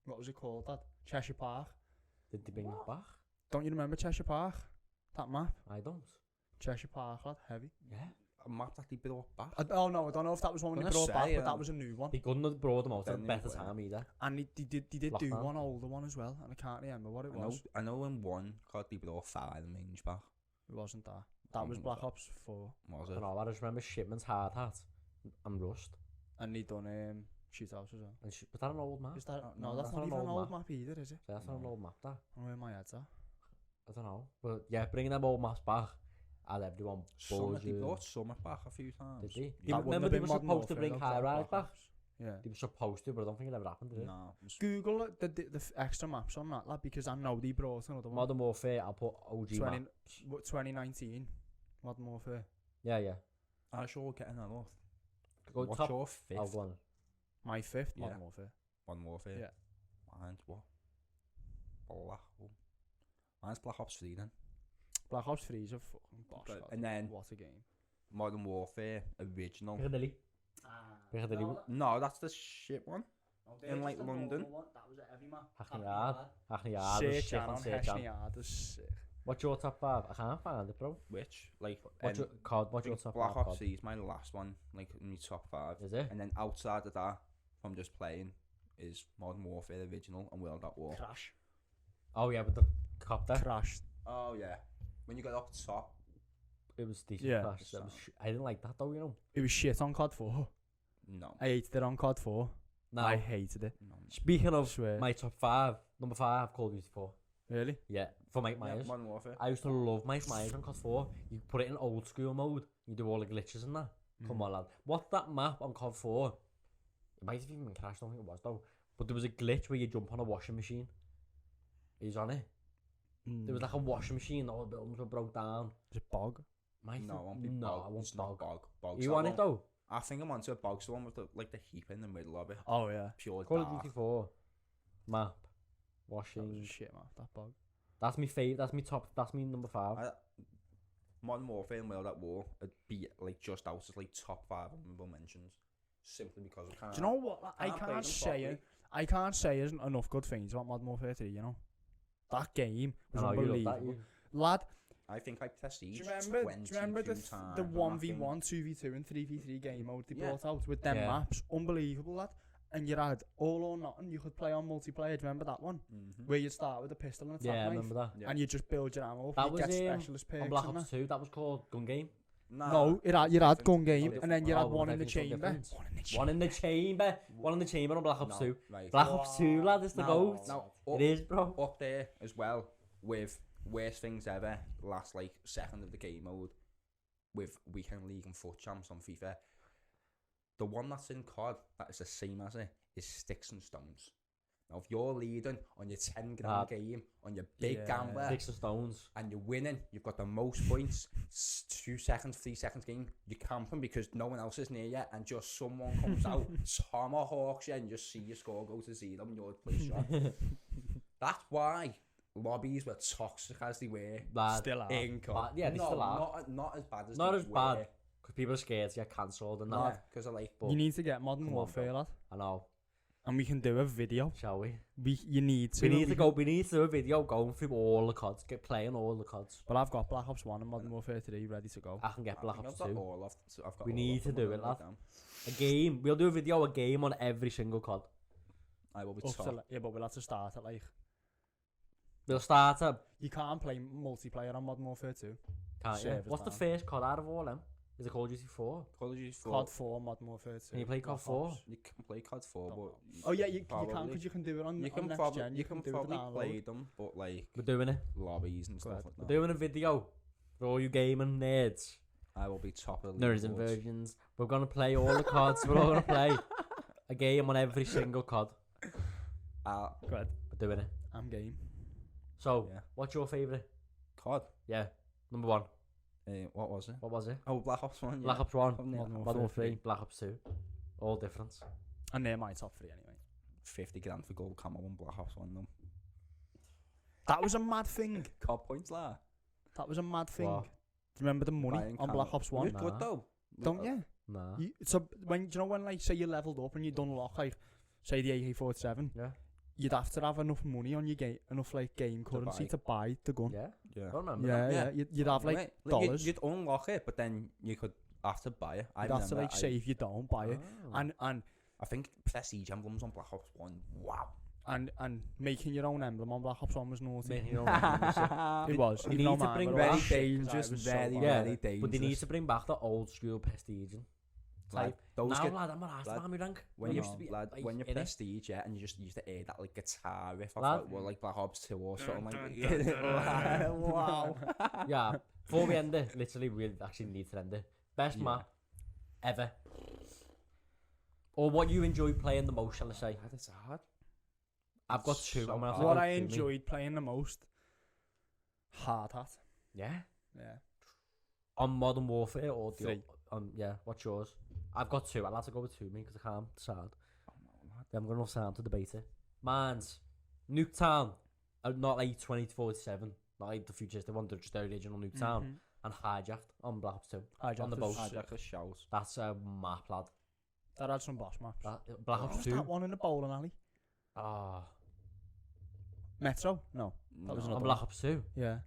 What was it called? That Cheshire Park.
Did they bring that back?
Don't you remember Cheshire Park? That map,
I don't.
Cheshire Park, lad, heavy.
Yeah.
A map that they brought back.
Oh no, I don't know if that was one when they
Gonna
brought back,
say,
but that was a new one.
They couldn't have brought them out at a
Then they
better
were.
time either.
And they did do
Lockdown.
one older one as well, and I can't remember what it was.
I know in one, God, they brought Fire and Range back.
It wasn't that. That was Black Ops 4,
Was
I
it?
don't know. I just remember Shipman's Hard Hat and Rust.
and they done Shootouts as well.
And but that an old map?
Is that?
no,
No, that's
that's
not
not an
even an
old
old map either, is it?
So that's not an
No.
old map, that.
I don't know where my head's at.
I don't know. But yeah, bringing them old maps back had everyone
Summit, they
buzzing.
brought Summit back a few times.
Did they?
That
Remember
wouldn't have
they
been
were
Modern
supposed to
Warfare,
bring
though,
High
that
Rise
Black
back?
Ops. Yeah.
They were supposed to, but I don't think it ever happened, did it?
Nah.
Google the extra maps on that, lad, because I know they brought another one.
Modern Warfare, I'll put OG
20
maps.
2019 Modern Warfare.
Yeah, yeah.
I sure getting that off.
Go
What's
top.
your
I'll
fifth?
go on.
My 5th
Yeah.
Modern Warfare.
Modern Warfare.
Yeah.
Mine's what? Mine's Black Ops 3 then.
Black Ops 3 is a fucking boss.
But-
lad.
and then-
What a game.
Modern Warfare original.
Piccadilly. Piccadilly.
No, that's the shit one. In, like, London.
That was a heavy map.
Hackney Yard. Hackney Yard was
Search
sick
on
on Search
Hackney Yard is sick.
What's your top 5? I can't find it, bro.
Which, like,
What's your COD? What's
I
your
think
top
Black
5
Ops
COD?
3 is my last one, like, in my top 5.
Is it?
And then outside of that, from just playing, is Modern Warfare Original and World at War.
Crash.
Oh yeah, with the copter.
Crash.
Oh, yeah. When you got up top,
It was decent.
Yeah.
Crash. That was I didn't like that though, you know.
It was shit on COD 4.
no.
I hated it on COD 4.
Now,
I hated it.
No.
speaking of
Swear.
my top 5, number 5, Call of Duty 4.
Really?
Yeah, for Mike
Yeah,
Myers.
Modern Warfare.
I used to love Mike Myers on COD 4. You put it in old school mode. You do all the glitches and that. Come on, lad. What's that map on COD 4? It might have even been crashed. I don't think it was though. But there was a glitch where you jump on a washing machine. He's on it. There was like a washing machine. All the buildings were broke down.
Is it bog?
My
No, it won't be
no,
Bog.
I won't
It's not
bog.
Bog. Bog's
You
that
on
one.
it though?
I think I'm onto a Bog's the one with the, like, the heap in the middle of it.
Oh yeah.
Pure
Call of
dark.
Duty 4 map
That was
washing.
shit, man. That bog.
That's my favourite. That's my top. That's my number 5.
Modern Warfare and World at War would be, like, just out as, like, top 5 honorable mentions. Simply because I can't.
Do you know what? I
can't play
can't
them
say
properly.
it. I can't say isn't enough good things about Modern Warfare 3, you know? That game was
I know, you love that,
unbelievable.
you.
Lad,
I think I prestige
do you remember
22
the
times on
the
that
1v1,
thing.
2v2 and 3v3 game mode they
Yeah.
brought out with them
Yeah.
maps? Unbelievable, lad. And you had all or nothing. You could play on multiplayer. Do you remember that one?
Mhm.
Where you'd start with a pistol and a
Yeah, I
knife,
remember that.
Yeah.
and you just build your ammo.
That
You
was
get specialist perks
on Black
and
Ops
that.
2. That was called Gun Game.
Nah,
No, you had
different.
gun game,
No,
and then you
Oh,
had one in the
everything's so
chamber.
different.
One in the
One in the chamber. One in the chamber on Black Ops 2.
Right.
Black Ops 2, lad, is the
Now-
goat.
now,
It is, bro.
up there as well with worst things ever, last, like, second of the game mode, with Weekend League and Foot Champs on FIFA. The one that's in COD that is the same as it is Sticks and Stones. Now, if you're leading on your 10 grand game, on your big
Yeah.
gambler,
Sticks and Stones.
and you're winning, you've got the most points, 2 seconds, 3 seconds game, you're camping because no one else is near you, and just someone comes out, tomahawks you, and you just see your score go to 0 and you're place shot. That's why lobbies were toxic as they were
Lad,
Still are.
in COD.
yeah, they
no,
still are.
not as bad as
Not
they
as bad.
were.
Because people are scared to get cancelled and that.
Yeah, because I like,
But
You need to get Modern
Come on,
Warfare,
bro.
lad.
I know.
And we can do a video.
Shall we?
You need to.
We need
and
to go. We need to do a video going through all the CODs. Get playing all the CODs.
But I've got Black Ops 1 and Modern Warfare 3 ready to go.
I can get
I
Black
think
Ops
I've
2.
got all of, I've got
We
all
need
of
to
them,
do
I've
it,
got
lad.
them.
A game. We'll do a video, a game on every single COD.
I will be
Up to,
top.
yeah, but we'll have to start at like.
We'll start at.
You can't play multiplayer on Modern Warfare 2.
Can't you?
Servers
What's the
down.
first COD out of all them? Is it Call of Duty 4?
Call of Duty 4.
COD 4, Modern Warfare 2.
Can you play COD
Black
4?
Ops.
You can play COD 4,
Don't
but
know. Oh yeah, you can
probably-
because you can do it on,
you
on
can
next
probably
gen.
you can
do it
probably
download.
play them, but like
We're doing it.
lobbies and stuff
Good.
like
We're
that.
doing a video for all you gaming nerds.
I will be top of the
Nerds and
leaderboards.
virgins. We're gonna play all the CODs. We're all gonna play a game on every single COD.
Good.
We're doing it.
I'm game.
So,
Yeah.
what's your favourite?
COD.
Yeah, number 1.
What was it?
What was it?
Oh, Black Ops 1.
Black Ops 1,
Modern
Modern
Modern Warfare 3,
3.
Black Ops 2. All different.
And they're my top 3 anyway.
50 grand for gold camo on Black Ops 1 though.
That was a mad thing.
COD points there.
That was a mad thing.
Wow.
Do you remember the money
Buying
on
camo.
Black Ops 1?
It was good
Nah.
though.
Don't you?
Nah.
So when do you know when like say you leveled up and you done lock like say the AK-47,
Yeah.
you'd have to have enough money on your game, enough like game currency
buy.
to buy the gun.
Yeah.
Yeah.
I remember
Yeah,
that.
yeah.
Yeah.
You'd have like dollars.
You'd unlock it, but then you could have to buy it. I
you'd have to
remember
like say if you don't buy it,
Oh.
and
I think prestige emblems on Black Ops 1. Wow.
and making your own emblem on Black Ops 1 was naughty.
Making your own emblem, shit.
It was.
You
even
need
though
to
mine
bring
were
back-
all
Very
shit 'cause I
dangerous,
was so
very,
bad.
Yeah,
very dangerous.
But they need to bring back the old school prestiging.
Like,
Type.
those
Now,
get,
lad, I'm not asked
lad,
about me rank.
when
I
you
used to be
lad,
like,
when you're
in it.
prestige, yeah, and you just used to hear that like guitar riff off
Lad.
like, well, like Black Ops 2 or something like
Dun,
that.
dun, dun, dun.
Wow.
Yeah, before we end it, literally, we actually need to end it. Best
Yeah.
map ever. Or what you enjoy playing the most, shall I say?
That's hard.
I've got
It's
2.
so
I'm gonna have to
What
go
I
through me.
enjoyed playing the most, Hard Hat.
Yeah.
Yeah.
On Modern Warfare or the
3.
yeah, what's yours? I've got 2. I'll have to go with 2 me because I can't decide.
Oh, no, lad.
Then I'm going to sound to debate it. Mine's Nuketown, not like 2047, not like the futuristic one, just the original Nuketown,
Mhm.
and Hijacked on Black Ops 2.
Hijacked
on the
was
boat.
sick.
Hijack the shells.
That's a map, lad.
That had some boss maps.
Black
Oh.
Ops
What's
2.
that one in the bowling alley?
Ah,
Metro? No. That was
No.
another
on Black Ops 2.
Yeah.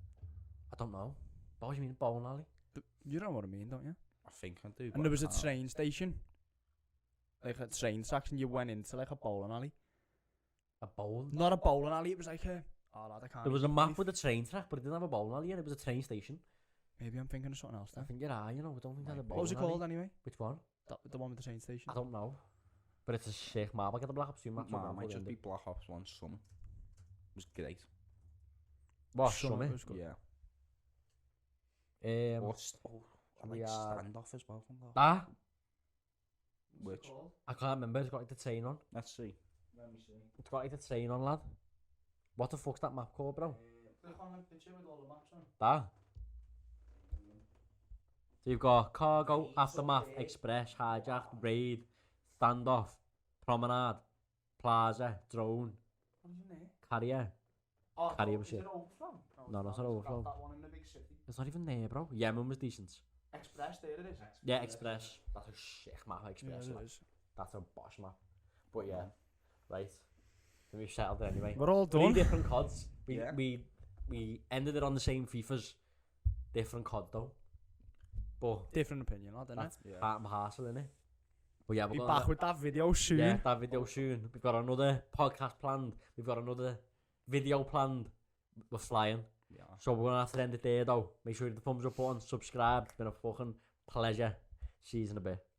I don't know. What do you mean, bowling alley?
You know what I mean, don't you?
I think I do.
And there was a train station. Like a train section, you went into like a bowling alley.
A bowl?
Not a bowling alley, it was like a... Oh, lad, I can't
There was a
even
map
believe-
with a train track, but it didn't have a bowling alley in it. It was a train station.
Maybe I'm thinking of something else
I
then.
think it are, you know. I don't think that's a bowling
What was it
alley.
called anyway?
Which one?
The one with the train station?
I don't know. But it's a sick map. I get the Black Ops 2 map.
Man, might just be Black Ops 1 Summer. It was great.
What,
Summer
Summit?
was good.
Yeah. I
we
like
are-
standoff as well from that.
Ah,
Which?
I can't remember. It's got like the train on.
Let's see.
Let me see.
It's got like the train on, lad. What the fuck's that map called, bro?
Click on the picture with all the maps on.
That. So you've got cargo, aftermath, express, hijack, raid, standoff, promenade, plaza, drone,
What is in there?
carrier.
Oh,
Carrier
no,
was
is
it.
it overflow?
No, it's not overflow.
That one in the big city.
It's not even there, bro. Yemen was decent.
Express, there it is.
Yeah, express. That's a shit map, express.
Yeah,
lad.
it is.
That's a bosh map. But yeah, right. Then we've settled it anyway.
We're all
3
done.
different CODs.
Yeah.
We ended it on the same FIFAs. Different COD though. But
Different opinion, lad, innit?
that's
Yeah.
part and parcel, innit? But yeah, we're
Be
going
back with that video soon.
Yeah, that video soon. We've got another podcast planned. We've got another video planned. We're flying.
Yeah.
So we're gonna have to end it there though. Make sure you hit the thumbs up button, subscribe. It's been a fucking pleasure. See you in a bit.